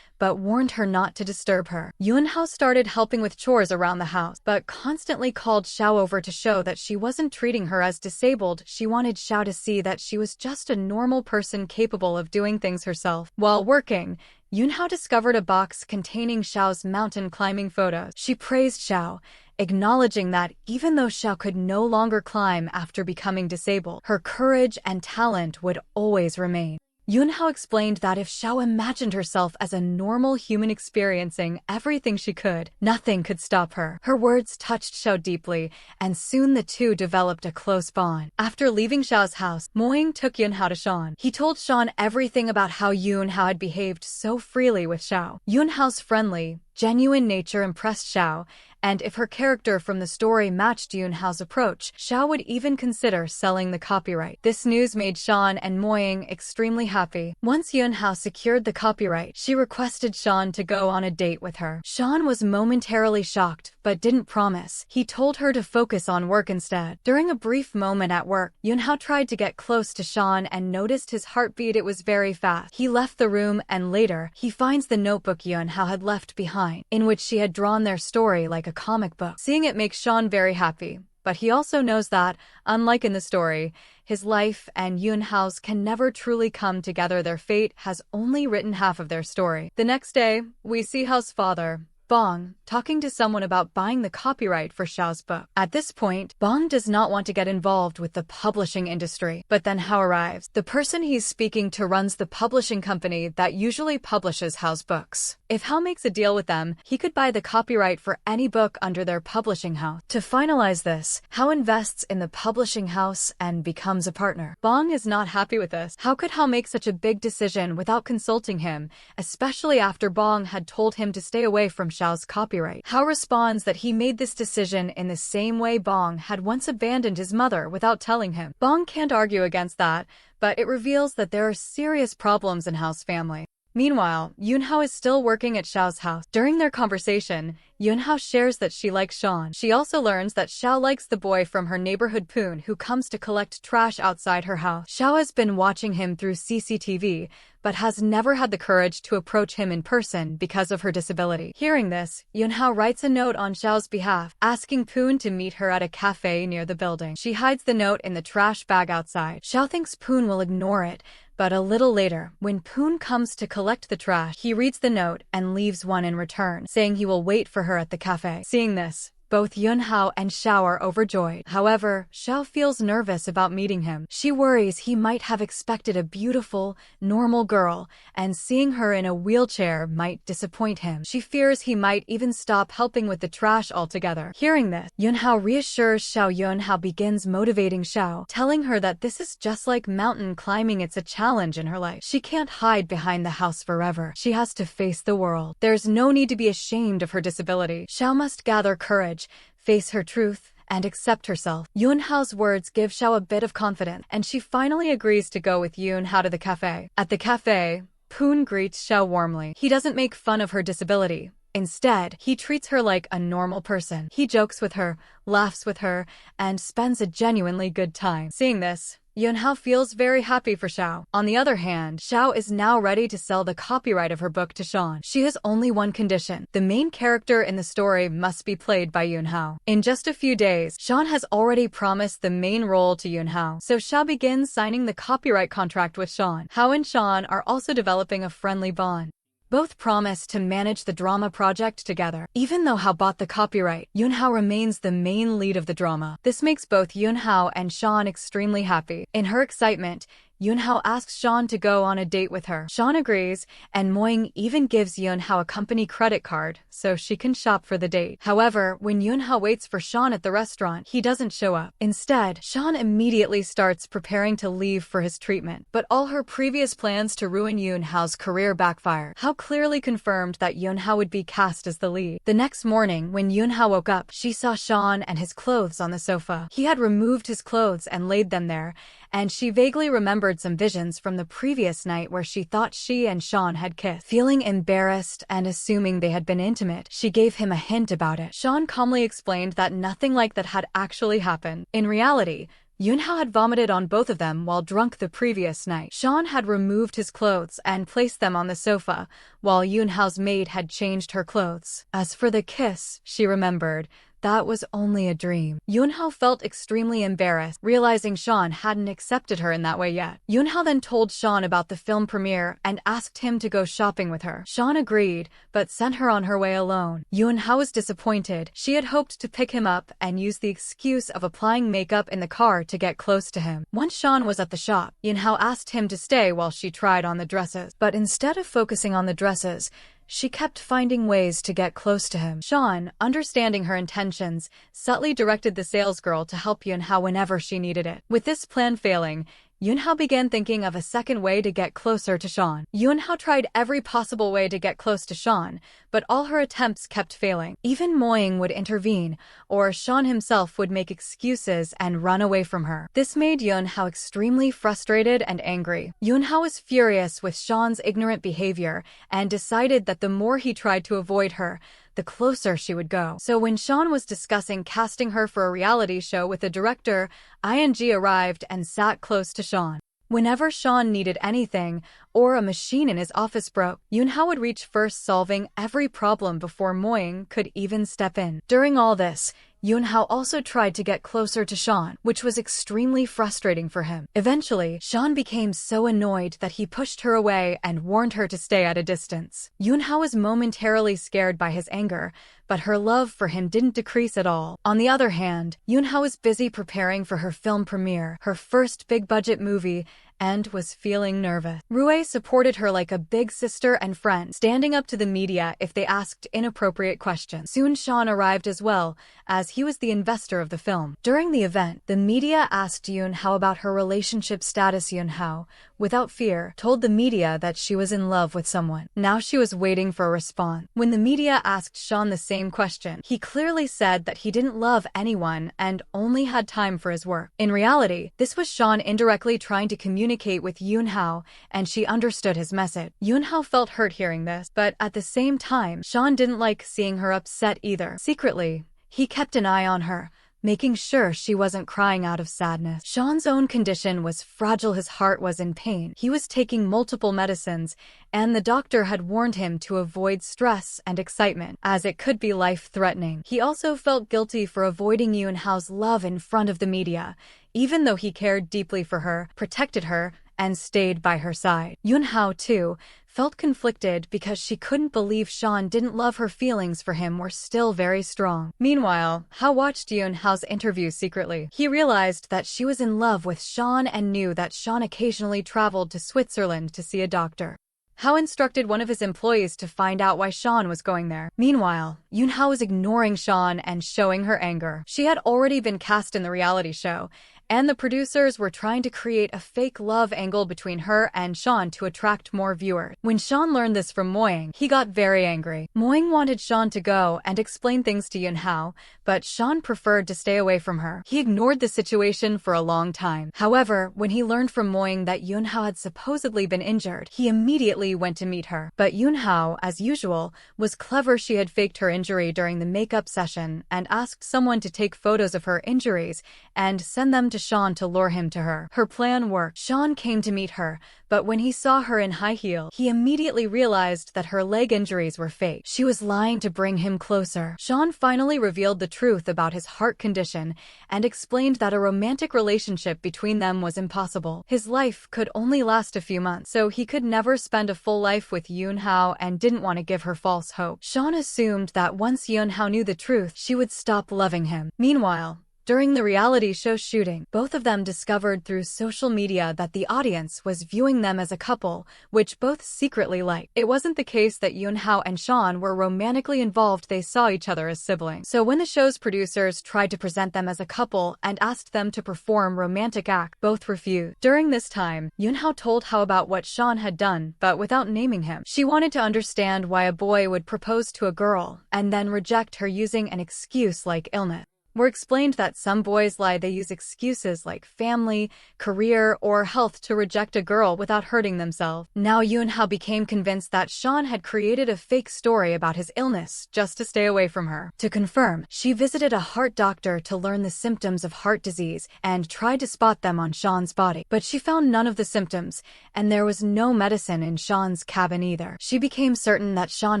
but warned her not to disturb her. Yunhao started helping with chores around the house, but constantly called Xiao over to show that she wasn't treating her as disabled. She wanted Xiao to see that she was just a normal person capable of doing things herself. While working, Yunhao discovered a box containing Xiao's mountain climbing photos. She praised Xiao, acknowledging that even though Xiao could no longer climb after becoming disabled, her courage and talent would always remain. Yunhao explained that if Xiao imagined herself as a normal human experiencing everything she could, nothing could stop her. Her words touched Xiao deeply, and soon the two developed a close bond. After leaving Xiao's house, Moing took Yunhao to Shawn. He told Shawn everything about how Yunhao had behaved so freely with Xiao. Yunhao's friendly, genuine nature impressed Xiao, and if her character from the story matched Yunhao's approach, Xiao would even consider selling the copyright. This news made Shawn and Moing extremely happy. Once Yunhao secured the copyright, she requested Shawn to go on a date with her. Shawn was momentarily shocked, but didn't promise. He told her to focus on work instead. During a brief moment at work, Yunhao tried to get close to Shawn and noticed his heartbeat. It was very fast. He left the room, and later, he finds the notebook Yunhao had left behind, in which she had drawn their story like a comic book. Seeing it makes Shawn very happy, but he also knows that, unlike in the story, his life and Yunhao's can never truly come together. Their fate has only written half of their story. The next day, we see Hao's father, Bong, talking to someone about buying the copyright for Xiao's book. At this point, Bong does not want to get involved with the publishing industry, but then Hao arrives. The person he's speaking to runs the publishing company that usually publishes Hao's books. If Hao makes a deal with them, he could buy the copyright for any book under their publishing house. To finalize this, Hao invests in the publishing house and becomes a partner. Bong is not happy with this. How could Hao make such a big decision without consulting him, especially after Bong had told him to stay away from Xiao's copyright? Hao responds that he made this decision in the same way Bong had once abandoned his mother without telling him. Bong can't argue against that, but it reveals that there are serious problems in Hao's family. Meanwhile, Yunhao is still working at Xiao's house. During their conversation, Yunhao shares that she likes Shawn. She also learns that Xiao likes the boy from her neighborhood Poon who comes to collect trash outside her house. Xiao has been watching him through CCTV, but has never had the courage to approach him in person because of her disability. Hearing this, Yunhao writes a note on Xiao's behalf, asking Poon to meet her at a cafe near the building. She hides the note in the trash bag outside. Xiao thinks Poon will ignore it, but a little later, when Poon comes to collect the trash, he reads the note and leaves one in return, saying he will wait for her at the cafe. Seeing this, both Yunhao and Xiao are overjoyed. However, Xiao feels nervous about meeting him. She worries he might have expected a beautiful, normal girl, and seeing her in a wheelchair might disappoint him. She fears he might even stop helping with the trash altogether. Hearing this, Yunhao reassures Xiao. Yunhao begins motivating Xiao, telling her that this is just like mountain climbing. It's a challenge in her life. She can't hide behind the house forever. She has to face the world. There's no need to be ashamed of her disability. Xiao must gather courage, face her truth, and accept herself. Yunhao's words give Xiao a bit of confidence, and she finally agrees to go with Yunhao to the cafe. At the cafe, Poon greets Xiao warmly. He doesn't make fun of her disability, Instead, he treats her like a normal person. He jokes with her, laughs with her, and spends a genuinely good time. Seeing this, Yunhao feels very happy for Xiao. On the other hand, Xiao is now ready to sell the copyright of her book to Shawn. She has only one condition. The main character in the story must be played by Yunhao. In just a few days, Shawn has already promised the main role to Yunhao, so Xiao begins signing the copyright contract with Shawn. Hao and Shawn are also developing a friendly bond. Both promise to manage the drama project together. Even though Hao bought the copyright, Yunhao remains the main lead of the drama. This makes both Yunhao and Shawn extremely happy. In her excitement, Yunhao asks Shawn to go on a date with her. Shawn agrees, and Moying even gives Yunhao a company credit card so she can shop for the date. However, when Yunhao waits for Shawn at the restaurant, he doesn't show up. Instead, Shawn immediately starts preparing to leave for his treatment. But all her previous plans to ruin Yunhao's career backfire. Hao clearly confirmed that Yunhao would be cast as the lead. The next morning, when Yunhao woke up, she saw Shawn and his clothes on the sofa. He had removed his clothes and laid them there, and she vaguely remembered some visions from the previous night where she thought she and Shawn had kissed. Feeling embarrassed and assuming they had been intimate, she gave him a hint about it. Shawn calmly explained that nothing like that had actually happened. In reality, Yunhao had vomited on both of them while drunk the previous night. Shawn had removed his clothes and placed them on the sofa, while Yunhao's maid had changed her clothes. As for the kiss, she remembered, that was only a dream. Yunhao felt extremely embarrassed, realizing Shawn hadn't accepted her in that way yet. Yunhao then told Shawn about the film premiere and asked him to go shopping with her. Shawn agreed, but sent her on her way alone. Yunhao was disappointed. She had hoped to pick him up and use the excuse of applying makeup in the car to get close to him. Once Shawn was at the shop, Yunhao asked him to stay while she tried on the dresses. But instead of focusing on the dresses, she kept finding ways to get close to him. Shawn, understanding her intentions, subtly directed the salesgirl to help Yunhao whenever she needed it. With this plan failing, Yunhao began thinking of a second way to get closer to Shawn. Yunhao tried every possible way to get close to Shawn, but all her attempts kept failing. Even Moying would intervene, or Shawn himself would make excuses and run away from her. This made Yunhao extremely frustrated and angry. Yunhao was furious with Shawn's ignorant behavior and decided that the more he tried to avoid her, the closer she would go. So when Shawn was discussing casting her for a reality show with the director, ING arrived and sat close to Shawn. Whenever Shawn needed anything, or a machine in his office broke, Yunhao would reach first, solving every problem before Moying could even step in. During all this, Yunhao also tried to get closer to Shawn, which was extremely frustrating for him. Eventually, Shawn became so annoyed that he pushed her away and warned her to stay at a distance. Yunhao was momentarily scared by his anger, but her love for him didn't decrease at all. On the other hand, Yunhao was busy preparing for her film premiere, her first big-budget movie, and was feeling nervous. Rue supported her like a big sister and friend, standing up to the media if they asked inappropriate questions. Soon Shawn arrived as well, as he was the investor of the film. During the event, the media asked Yunhao about her relationship status. Yunhao, without fear, told the media that she was in love with someone. Now she was waiting for a response. When the media asked Shawn the same question, he clearly said that he didn't love anyone and only had time for his work. In reality, this was Shawn indirectly trying to communicate with Yunhao, and she understood his message. Yunhao felt hurt hearing this, but at the same time, Shawn didn't like seeing her upset either. Secretly, he kept an eye on her, making sure she wasn't crying out of sadness. Shawn's own condition was fragile. His heart was in pain. He was taking multiple medicines, and the doctor had warned him to avoid stress and excitement, as it could be life-threatening. He also felt guilty for avoiding Yunhao's love in front of the media, even though he cared deeply for her, protected her, and stayed by her side. Yunhao, too, felt conflicted because she couldn't believe Shawn didn't love. Her feelings for him were still very strong. Meanwhile, Hao watched Yunhao's interview secretly. He realized that she was in love with Shawn and knew that Shawn occasionally traveled to Switzerland to see a doctor. Hao instructed one of his employees to find out why Shawn was going there. Meanwhile, Yunhao was ignoring Shawn and showing her anger. She had already been cast in the reality show, and the producers were trying to create a fake love angle between her and Shawn to attract more viewers. When Shawn learned this from Moying, he got very angry. Moying wanted Shawn to go and explain things to Yunhao, but Shawn preferred to stay away from her. He ignored the situation for a long time. However, when he learned from Moying that Yunhao had supposedly been injured, he immediately went to meet her. But Yunhao, as usual, was clever. She had faked her injury during the makeup session and asked someone to take photos of her injuries and send them to Shawn to lure him to her. Her plan worked. Shawn came to meet her, but when he saw her in high heels, he immediately realized that her leg injuries were fake. She was lying to bring him closer. Shawn finally revealed the truth about his heart condition and explained that a romantic relationship between them was impossible. His life could only last a few months, so he could never spend a full life with Yunhao and didn't want to give her false hope. Shawn assumed that once Yunhao knew the truth, she would stop loving him. Meanwhile, during the reality show shooting, both of them discovered through social media that the audience was viewing them as a couple, which both secretly liked. It wasn't the case that Yunhao and Shawn were romantically involved, they saw each other as siblings. So when the show's producers tried to present them as a couple and asked them to perform romantic acts, both refused. During this time, Yunhao told Hao about what Shawn had done, but without naming him. She wanted to understand why a boy would propose to a girl and then reject her using an excuse like illness. Were explained that some boys lie. They use excuses like family, career, or health to reject a girl without hurting themselves. Now Yunhao became convinced that Shawn had created a fake story about his illness just to stay away from her. To confirm, she visited a heart doctor to learn the symptoms of heart disease and tried to spot them on Shawn's body. But she found none of the symptoms, and there was no medicine in Shawn's cabin either. She became certain that Shawn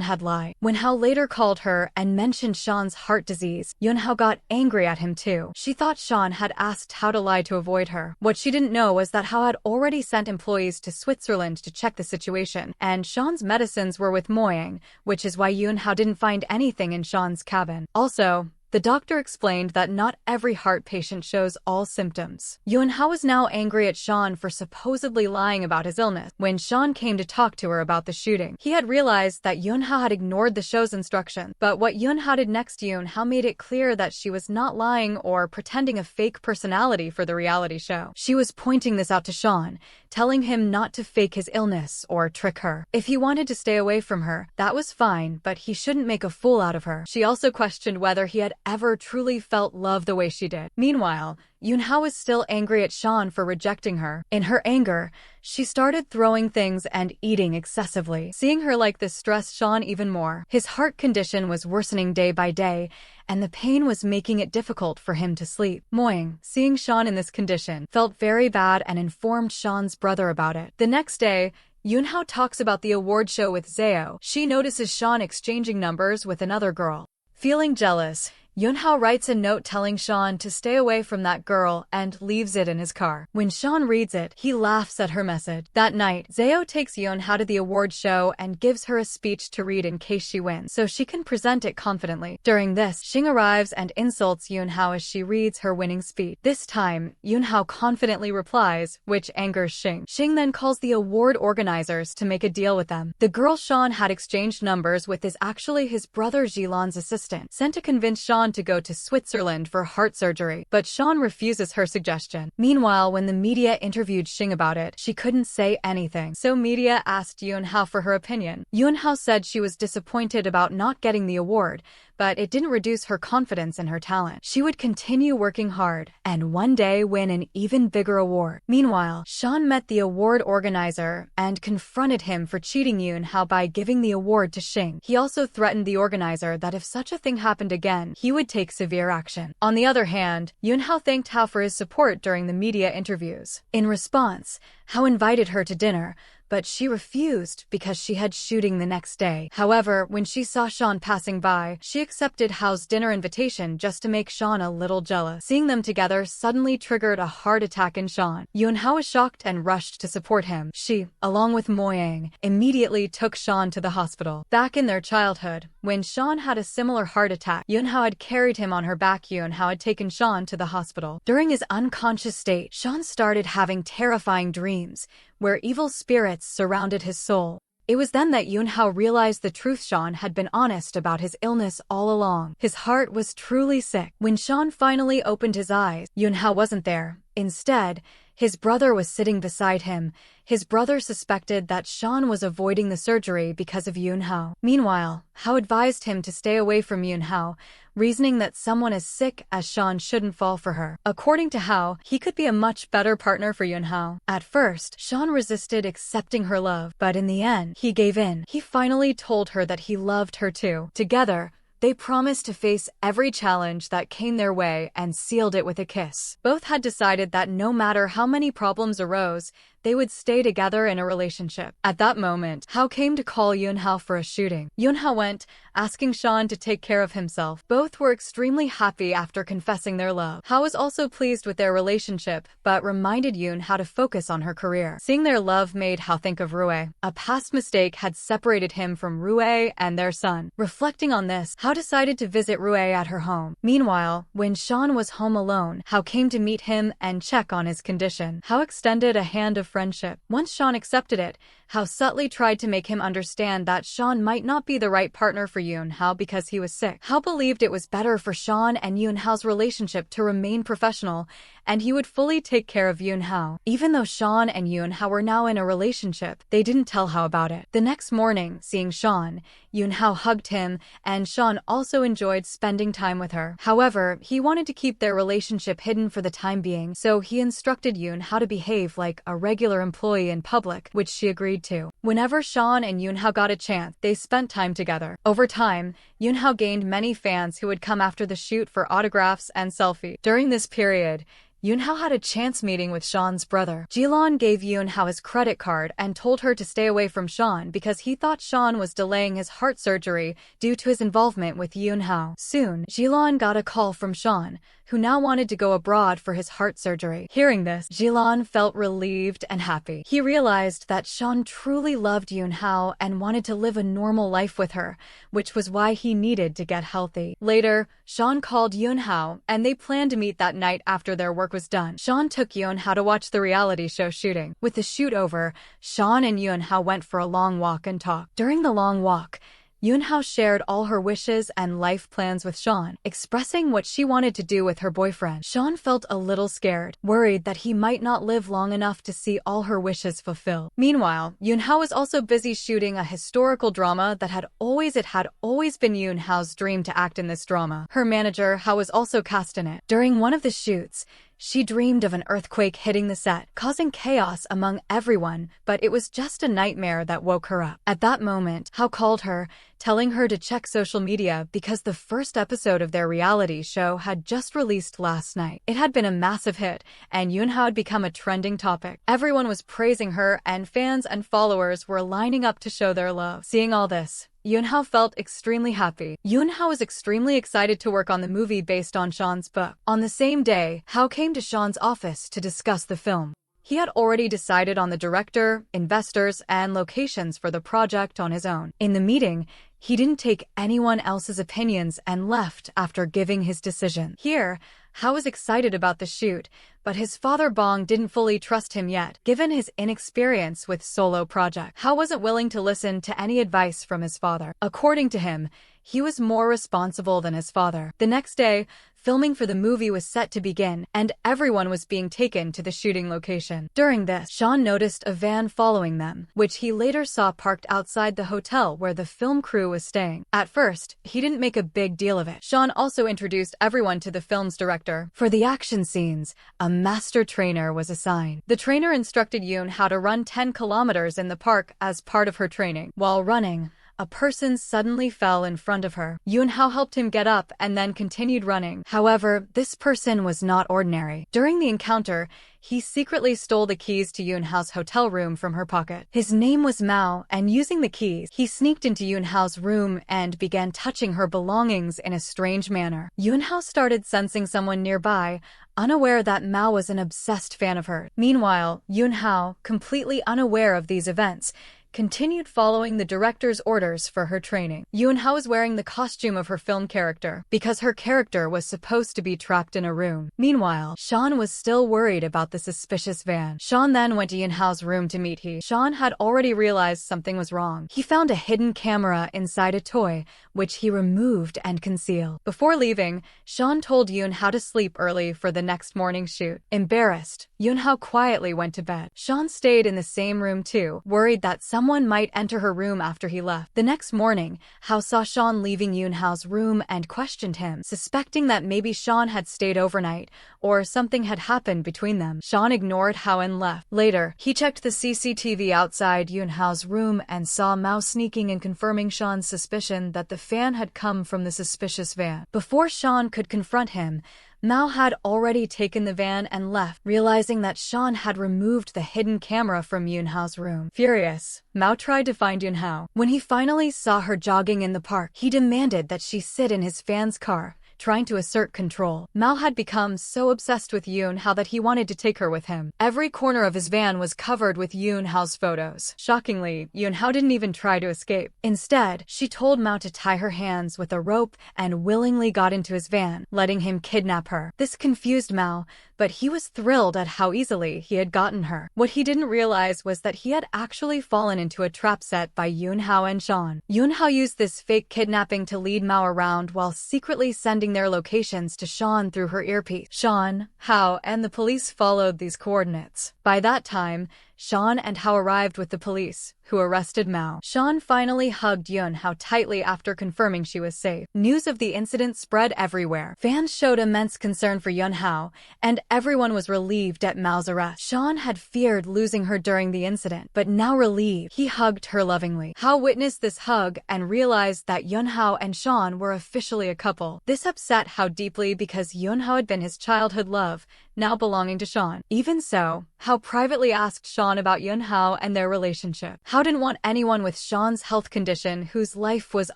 had lied. When Hao later called her and mentioned Shawn's heart disease, Yunhao got angry at him too. She thought Shawn had asked Hao to lie to avoid her. What she didn't know was that Hao had already sent employees to Switzerland to check the situation, and Shawn's medicines were with Moying, which is why Yunhao didn't find anything in Shawn's cabin. Also, the doctor explained that not every heart patient shows all symptoms. Yunhao was now angry at Shawn for supposedly lying about his illness. When Shawn came to talk to her about the shooting, he had realized that Yunhao had ignored the show's instructions. But what Yunhao did next, Yunhao made it clear that she was not lying or pretending a fake personality for the reality show. She was pointing this out to Shawn, telling him not to fake his illness or trick her. If he wanted to stay away from her, that was fine, but he shouldn't make a fool out of her. She also questioned whether he had ever truly felt love the way she did. Meanwhile, Yunhao was still angry at Shawn for rejecting her. In her anger, she started throwing things and eating excessively. Seeing her like this stressed Shawn even more. His heart condition was worsening day by day, and the pain was making it difficult for him to sleep. Moying, seeing Shawn in this condition, felt very bad and informed Shawn's brother about it. The next day, Yunhao talks about the award show with Zhao. She notices Shawn exchanging numbers with another girl. Feeling jealous, Yunhao writes a note telling Shawn to stay away from that girl and leaves it in his car. When Shawn reads it, he laughs at her message. That night, Zhao takes Yunhao to the award show and gives her a speech to read in case she wins, so she can present it confidently. During this, Xing arrives and insults Yunhao as she reads her winning speech. This time, Yunhao confidently replies, which angers Xing. Xing then calls the award organizers to make a deal with them. The girl Shawn had exchanged numbers with is actually his brother Jilan's assistant, sent to convince Shawn to go to Switzerland for heart surgery, but Shawn refuses her suggestion. Meanwhile, when the media interviewed Xing about it, she couldn't say anything, so media asked Yunhao for her opinion. Yunhao said she was disappointed about not getting the award, but it didn't reduce her confidence in her talent. She would continue working hard and one day win an even bigger award. Meanwhile, Shawn met the award organizer and confronted him for cheating Yunhao by giving the award to Xing. He also threatened the organizer that if such a thing happened again, he would take severe action. On the other hand, Yunhao thanked Hao for his support during the media interviews. In response, Hao invited her to dinner, but she refused because she had shooting the next day. However, when she saw Shawn passing by, she accepted Hao's dinner invitation just to make Shawn a little jealous. Seeing them together suddenly triggered a heart attack in Shawn. Yunhao was shocked and rushed to support him. She, along with Moyang, immediately took Shawn to the hospital. Back in their childhood, when Shawn had a similar heart attack, Yunhao had carried him on her back. Yunhao had taken Shawn to the hospital. During his unconscious state, Shawn started having terrifying dreams, where evil spirits surrounded his soul. It was then that Yunhao realized the truth. Shawn had been honest about his illness all along. His heart was truly sick. When Shawn finally opened his eyes, Yunhao wasn't there, Instead, his brother was sitting beside him. His brother suspected that Shawn was avoiding the surgery because of Yunhao. Meanwhile, Hao advised him to stay away from Yunhao, reasoning that someone as sick as Shawn shouldn't fall for her. According to Hao, he could be a much better partner for Yunhao. At first, Shawn resisted accepting her love, but in the end, he gave in. He finally told her that he loved her too. Together, they promised to face every challenge that came their way and sealed it with a kiss. Both had decided that no matter how many problems arose, they would stay together in a relationship. At that moment, Hao came to call Yunhao for a shooting. Yunhao went, asking Shawn to take care of himself. Both were extremely happy after confessing their love. Hao was also pleased with their relationship, but reminded Yunhao to focus on her career. Seeing their love made Hao think of Rue. A past mistake had separated him from Rue and their son. Reflecting on this, Hao decided to visit Rue at her home. Meanwhile, when Shawn was home alone, Hao came to meet him and check on his condition. Hao extended a hand of friendship. Once Shawn accepted it, Hao subtly tried to make him understand that Shawn might not be the right partner for Yunhao because he was sick. Hao believed it was better for Shawn and Yunhao's relationship to remain professional, and he would fully take care of Yunhao. Even though Shawn and Yunhao were now in a relationship, they didn't tell Hao about it. The next morning, seeing Shawn, Yunhao hugged him, and Shawn also enjoyed spending time with her. However, he wanted to keep their relationship hidden for the time being, so he instructed Yunhao to behave like a regular employee in public, which she agreed to. Whenever Shawn and Yunhao got a chance, they spent time together. Over time, Yunhao gained many fans who would come after the shoot for autographs and selfies. During this period, Yunhao had a chance meeting with Shawn's brother. Jilon gave Yunhao his credit card and told her to stay away from Shawn because he thought Shawn was delaying his heart surgery due to his involvement with Yunhao. Soon, Jilon got a call from Shawn, who now wanted to go abroad for his heart surgery. Hearing this, Jilon felt relieved and happy. He realized that Shawn truly loved Yunhao and wanted to live a normal life with her, which was why he needed to get healthy. Later, Shawn called Yunhao, and they planned to meet that night after their work was done. Shawn took Yunhao to watch the reality show shooting. With the shoot over, Shawn and Yunhao went for a long walk and talked. During the long walk, Yunhao shared all her wishes and life plans with Shawn, expressing what she wanted to do with her boyfriend. Shawn felt a little scared, worried that he might not live long enough to see all her wishes fulfilled. Meanwhile, Yunhao was also busy shooting a historical drama that had always been Yunhao's dream to act in this drama. Her manager, Hao, was also cast in it. During one of the shoots, she dreamed of an earthquake hitting the set, causing chaos among everyone, but it was just a nightmare that woke her up. At that moment, Hao called her, telling her to check social media because the first episode of their reality show had just released last night. It had been a massive hit, and Yunhao had become a trending topic. Everyone was praising her, and fans and followers were lining up to show their love. Seeing all this, Yunhao felt extremely happy. Yunhao was extremely excited to work on the movie based on Shawn's book. On the same day, Hao came to Shawn's office to discuss the film. He had already decided on the director, investors, and locations for the project on his own. In the meeting, he didn't take anyone else's opinions and left after giving his decision. Here, Hao was excited about the shoot, but his father Bong didn't fully trust him yet, given his inexperience with solo projects. Hao wasn't willing to listen to any advice from his father. According to him, he was more responsible than his father. The next day, filming for the movie was set to begin, and everyone was being taken to the shooting location. During this, Shawn noticed a van following them, which he later saw parked outside the hotel where the film crew was staying. At first, he didn't make a big deal of it. Shawn also introduced everyone to the film's director. For the action scenes, a master trainer was assigned. The trainer instructed Yoon how to run 10 kilometers in the park as part of her training. While running, a person suddenly fell in front of her. Yunhao helped him get up and then continued running. However, this person was not ordinary. During the encounter, he secretly stole the keys to Yunhao's hotel room from her pocket. His name was Mao, and using the keys, he sneaked into Yunhao's room and began touching her belongings in a strange manner. Yunhao started sensing someone nearby, unaware that Mao was an obsessed fan of her. Meanwhile, Yunhao, completely unaware of these events, continued following the director's orders for her training. Yunhao was wearing the costume of her film character because her character was supposed to be trapped in a room. Meanwhile, Shawn was still worried about the suspicious van. Shawn then went to Yunhao's room to meet he. Shawn had already realized something was wrong. He found a hidden camera inside a toy, which he removed and concealed. Before leaving, Shawn told Yunhao to sleep early for the next morning shoot. Embarrassed, Yunhao quietly went to bed. Shawn stayed in the same room too, worried that someone might enter her room after he left. The next morning, Hao saw Shawn leaving Yunhao's room and questioned him, suspecting that maybe Shawn had stayed overnight or something had happened between them. Shawn ignored Hao and left. Later, he checked the CCTV outside Yunhao's room and saw Mao sneaking and confirming Shawn's suspicion that the fan had come from the suspicious van. Before Shawn could confront him, Mao had already taken the van and left, realizing that Shawn had removed the hidden camera from Yunhao's room. Furious, Mao tried to find Yunhao. When he finally saw her jogging in the park, he demanded that she sit in his fan's car, trying to assert control. Mao had become so obsessed with Yunhao that he wanted to take her with him. Every corner of his van was covered with Yunhao's photos. Shockingly, Yunhao didn't even try to escape. Instead, she told Mao to tie her hands with a rope and willingly got into his van, letting him kidnap her. This confused Mao, but he was thrilled at how easily he had gotten her. What he didn't realize was that he had actually fallen into a trap set by Yunhao and Shawn. Yunhao used this fake kidnapping to lead Mao around while secretly sending their locations to Shawn through her earpiece. Shawn, Hao, and the police followed these coordinates. By that time, Shawn and Hao arrived with the police, who arrested Mao. Shawn finally hugged Yunhao tightly after confirming she was safe. News of the incident spread everywhere. Fans showed immense concern for Yunhao, and everyone was relieved at Mao's arrest. Shawn had feared losing her during the incident, but now relieved, he hugged her lovingly. Hao witnessed this hug and realized that Yunhao and Shawn were officially a couple. This upset Hao deeply because Yunhao had been his childhood love, now belonging to Shawn. Even so, Hao privately asked Shawn about Yunhao and their relationship. Hao didn't want anyone with Shawn's health condition whose life was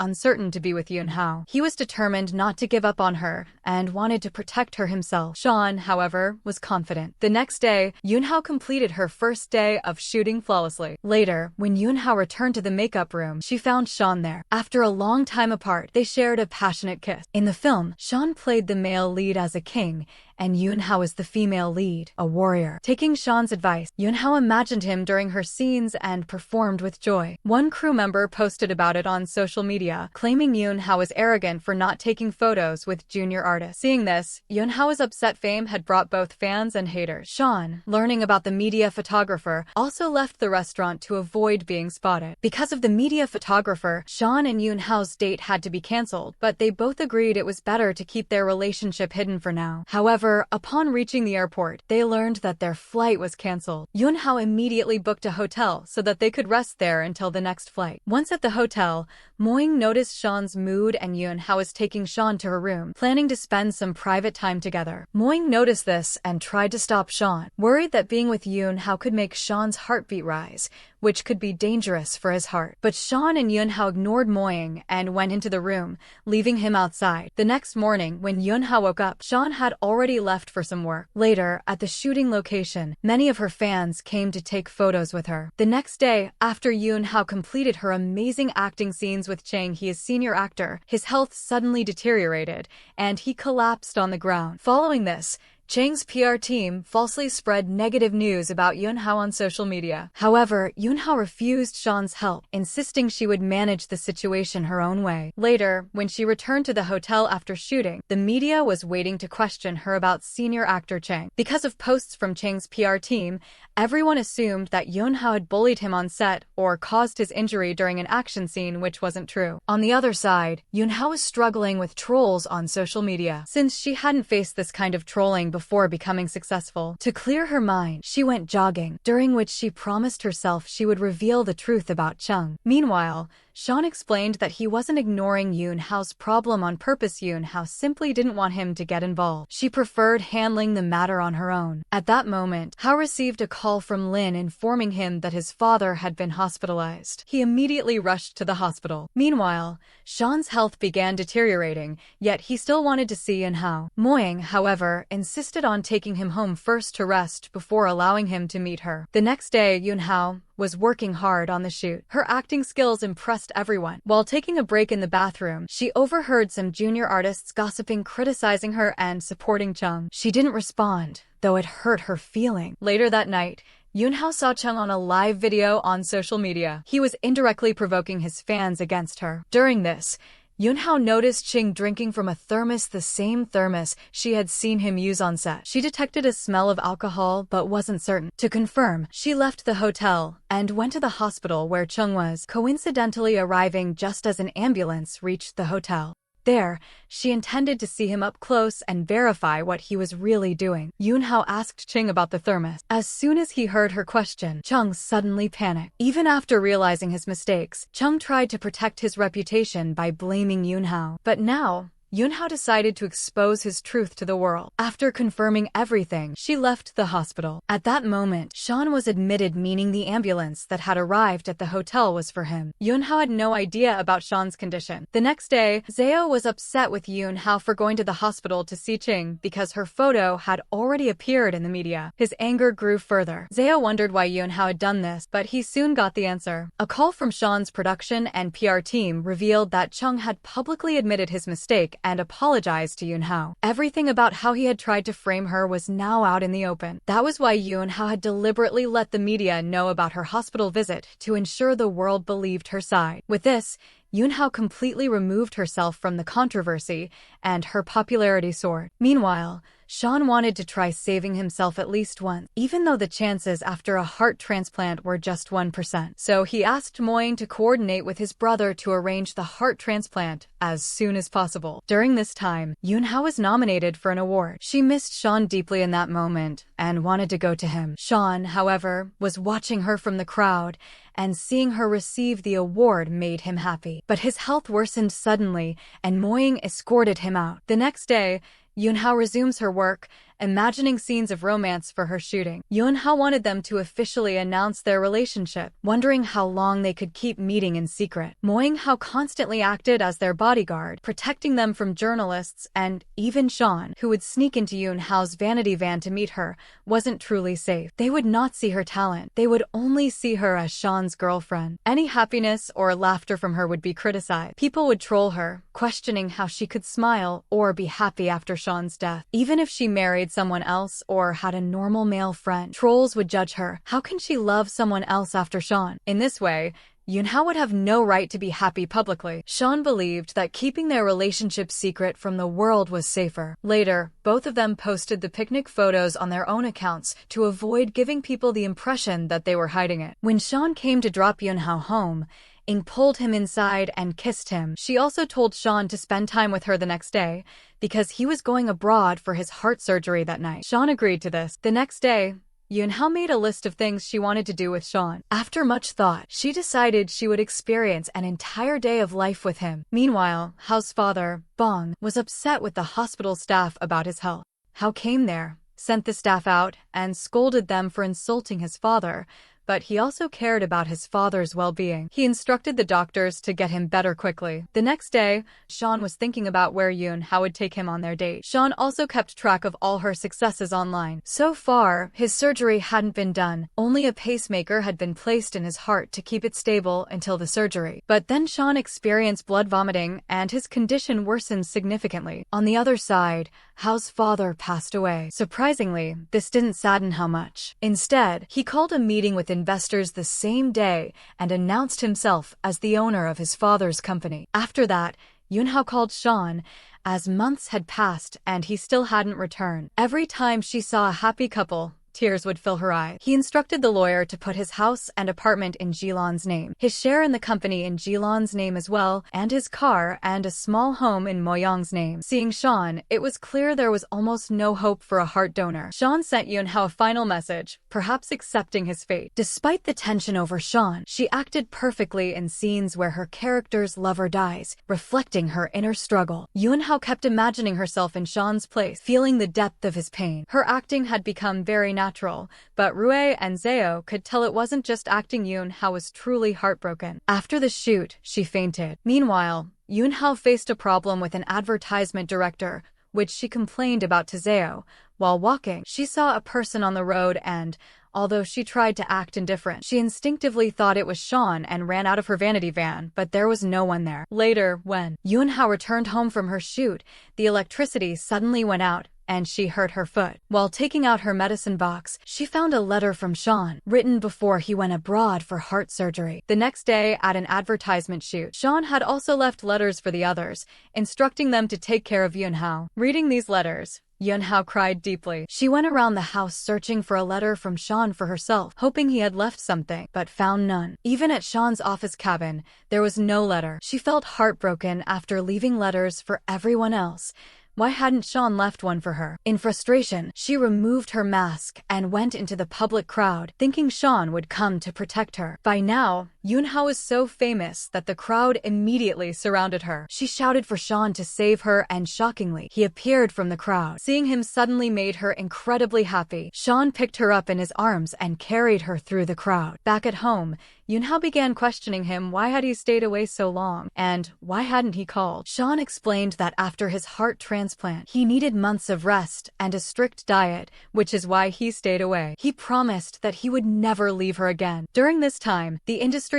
uncertain to be with Yunhao. He was determined not to give up on her and wanted to protect her himself. Shawn, however, was confident. The next day, Yunhao completed her first day of shooting flawlessly. Later, when Yunhao returned to the makeup room, she found Shawn there. After a long time apart, they shared a passionate kiss. In the film, Shawn played the male lead as a king, and Yunhao is the female lead, a warrior. Taking Shawn's advice, Yunhao imagined him during her scenes and performed with joy. One crew member posted about it on social media, claiming Yunhao was arrogant for not taking photos with junior artists. Seeing this, Yunhao's upset fame had brought both fans and haters. Shawn, learning about the media photographer, also left the restaurant to avoid being spotted. Because of the media photographer, Shawn and Yunhao's date had to be cancelled, but they both agreed it was better to keep their relationship hidden for now. However, upon reaching the airport, they learned that their flight was cancelled. Yunhao immediately booked a hotel so that they could rest there until the next flight. Once at the hotel, Moing noticed Shawn's mood and Yunhao was taking Shawn to her room, planning to spend some private time together. Moing noticed this and tried to stop Shawn, worried that being with Yunhao could make Shawn's heartbeat rise, which could be dangerous for his heart. But Shawn and Yunhao ignored Moing and went into the room, leaving him outside. The next morning, when Yunhao woke up, Shawn had already left for some work. Later, at the shooting location, many of her fans came to take photos with her. The next day, after Yunhao completed her amazing acting scenes with Chang, his senior actor, his health suddenly deteriorated, and he collapsed on the ground. Following this, Chang's PR team falsely spread negative news about Yunhao on social media. However, Yunhao refused Shawn's help, insisting she would manage the situation her own way. Later, when she returned to the hotel after shooting, the media was waiting to question her about senior actor Chang. Because of posts from Chang's PR team, everyone assumed that Yunhao had bullied him on set or caused his injury during an action scene, which wasn't true. On the other side, Yunhao was struggling with trolls on social media, since she hadn't faced this kind of trolling before becoming successful. To clear her mind, she went jogging, during which she promised herself she would reveal the truth about Chung. Meanwhile, Shawn explained that he wasn't ignoring Yunhao's problem on purpose. Yunhao simply didn't want him to get involved. She preferred handling the matter on her own. At that moment, Hao received a call from Lin informing him that his father had been hospitalized. He immediately rushed to the hospital. Meanwhile, Shawn's health began deteriorating, yet he still wanted to see Yunhao. Moing, however, insisted on taking him home first to rest before allowing him to meet her. The next day, Yunhao, was working hard on the shoot. Her acting skills impressed everyone. While taking a break in the bathroom, she overheard some junior artists gossiping, criticizing her, and supporting Chung. She didn't respond, though it hurt her feeling. Later that night, Yunhao saw Chung on a live video on social media. He was indirectly provoking his fans against her. During this, Yunhao noticed Chung drinking from a thermos, the same thermos she had seen him use on set. She detected a smell of alcohol but wasn't certain. To confirm, she left the hotel and went to the hospital where Chung was, coincidentally arriving just as an ambulance reached the hotel. There, she intended to see him up close and verify what he was really doing. Yunhao asked Chung about the thermos. As soon as he heard her question, Chung suddenly panicked. Even after realizing his mistakes, Chung tried to protect his reputation by blaming Yunhao. But now, Yunhao decided to expose his truth to the world. After confirming everything, she left the hospital. At that moment, Shawn was admitted, meaning the ambulance that had arrived at the hotel was for him. Yunhao had no idea about Shawn's condition. The next day, Zeo was upset with Yunhao for going to the hospital to see Chung because her photo had already appeared in the media. His anger grew further. Zeo wondered why Yunhao had done this, but he soon got the answer. A call from Shawn's production and PR team revealed that Chung had publicly admitted his mistake and apologized to Yunhao. Everything about how he had tried to frame her was now out in the open. That was why Yunhao had deliberately let the media know about her hospital visit to ensure the world believed her side. With this, Yunhao completely removed herself from the controversy, and her popularity soared. Meanwhile, Shawn wanted to try saving himself at least once, even though the chances after a heart transplant were just 1%. So he asked Moying to coordinate with his brother to arrange the heart transplant as soon as possible. During this time, Yunhao was nominated for an award. She missed Shawn deeply in that moment and wanted to go to him. Shawn, however, was watching her from the crowd, and seeing her receive the award made him happy. But his health worsened suddenly, and Moying escorted him out. The next day, Yunhao resumes her work, imagining scenes of romance for her shooting. Yunhao wanted them to officially announce their relationship, wondering how long they could keep meeting in secret. Moying constantly acted as their bodyguard, protecting them from journalists, and even Shawn, who would sneak into Yunhao's vanity van to meet her, wasn't truly safe. They would not see her talent. They would only see her as Shawn's girlfriend. Any happiness or laughter from her would be criticized. People would troll her, questioning how she could smile or be happy after Shawn's death. Even if she married someone else or had a normal male friend, trolls would judge her. How can she love someone else after Shawn? In this way, Yunhao would have no right to be happy publicly. Shawn believed that keeping their relationship secret from the world was safer. Later, both of them posted the picnic photos on their own accounts to avoid giving people the impression that they were hiding it. When Shawn came to drop Yunhao home, Ing pulled him inside and kissed him. She also told Shawn to spend time with her the next day because he was going abroad for his heart surgery that night. Shawn agreed to this. The next day, Yunhao made a list of things she wanted to do with Shawn. After much thought, she decided she would experience an entire day of life with him. Meanwhile, Hao's father, Bong, was upset with the hospital staff about his health. Hao came there, sent the staff out, and scolded them for insulting his father, but he also cared about his father's well-being. He instructed the doctors to get him better quickly. The next day, Shawn was thinking about where Yunhao would take him on their date. Shawn also kept track of all her successes online. So far, his surgery hadn't been done. Only a pacemaker had been placed in his heart to keep it stable until the surgery. But then Shawn experienced blood vomiting, and his condition worsened significantly. On the other side, Hao's father passed away. Surprisingly, this didn't sadden Hao much. Instead, he called a meeting with investors the same day and announced himself as the owner of his father's company. After that, Yunhao called Shawn, as months had passed and he still hadn't returned. Every time she saw a happy couple, tears would fill her eyes. He instructed the lawyer to put his house and apartment in Jilan's name, his share in the company in Jilan's name as well, and his car and a small home in Moyang's name. Seeing Shawn, it was clear there was almost no hope for a heart donor. Shawn sent Yunhao a final message, perhaps accepting his fate. Despite the tension over Shawn, she acted perfectly in scenes where her character's lover dies, reflecting her inner struggle. Yunhao kept imagining herself in Shawn's place, feeling the depth of his pain. Her acting had become very natural, but Rue and Zeo could tell it wasn't just acting. Yunhao was truly heartbroken. After the shoot, she fainted. Meanwhile, Yunhao faced a problem with an advertisement director, which she complained about to Zeo. While walking, she saw a person on the road and, although she tried to act indifferent. She instinctively thought it was Shawn and ran out of her vanity van, but there was no one there. Later, when Yunhao returned home from her shoot, the electricity suddenly went out, and she hurt her foot. While taking out her medicine box, she found a letter from Shawn, written before he went abroad for heart surgery. The next day, at an advertisement shoot, Shawn had also left letters for the others, instructing them to take care of Yunhao. Reading these letters, Yunhao cried deeply. She went around the house searching for a letter from Shawn for herself, hoping he had left something, but found none. Even at Shawn's office cabin, there was no letter. She felt heartbroken after leaving letters for everyone else. Why hadn't Shawn left one for her? In frustration, she removed her mask and went into the public crowd, thinking Shawn would come to protect her. By now, Yunhao was so famous that the crowd immediately surrounded her. She shouted for Shawn to save her, and shockingly, he appeared from the crowd. Seeing him suddenly made her incredibly happy. Shawn picked her up in his arms and carried her through the crowd. Back at home, Yunhao began questioning him why had he stayed away so long, and why hadn't he called. Shawn explained that after his heart transplant, he needed months of rest and a strict diet, which is why he stayed away. He promised that he would never leave her again. During this time,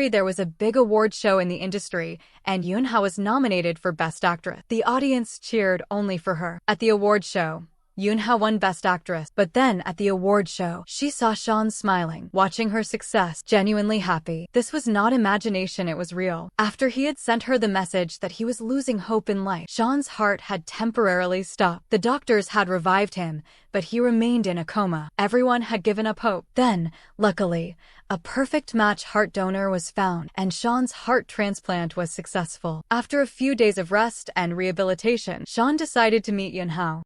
there was a big award show in the industry, and Yunhao was nominated for Best Actress. The audience cheered only for her. At the award show, Yunhao won Best Actress, but then at the award show, she saw Shawn smiling, watching her success, genuinely happy. This was not imagination, it was real. After he had sent her the message that he was losing hope in life, Shawn's heart had temporarily stopped. The doctors had revived him, but he remained in a coma. Everyone had given up hope. Then, luckily, a perfect match heart donor was found, and Shawn's heart transplant was successful. After a few days of rest and rehabilitation, Shawn decided to meet Yunhao.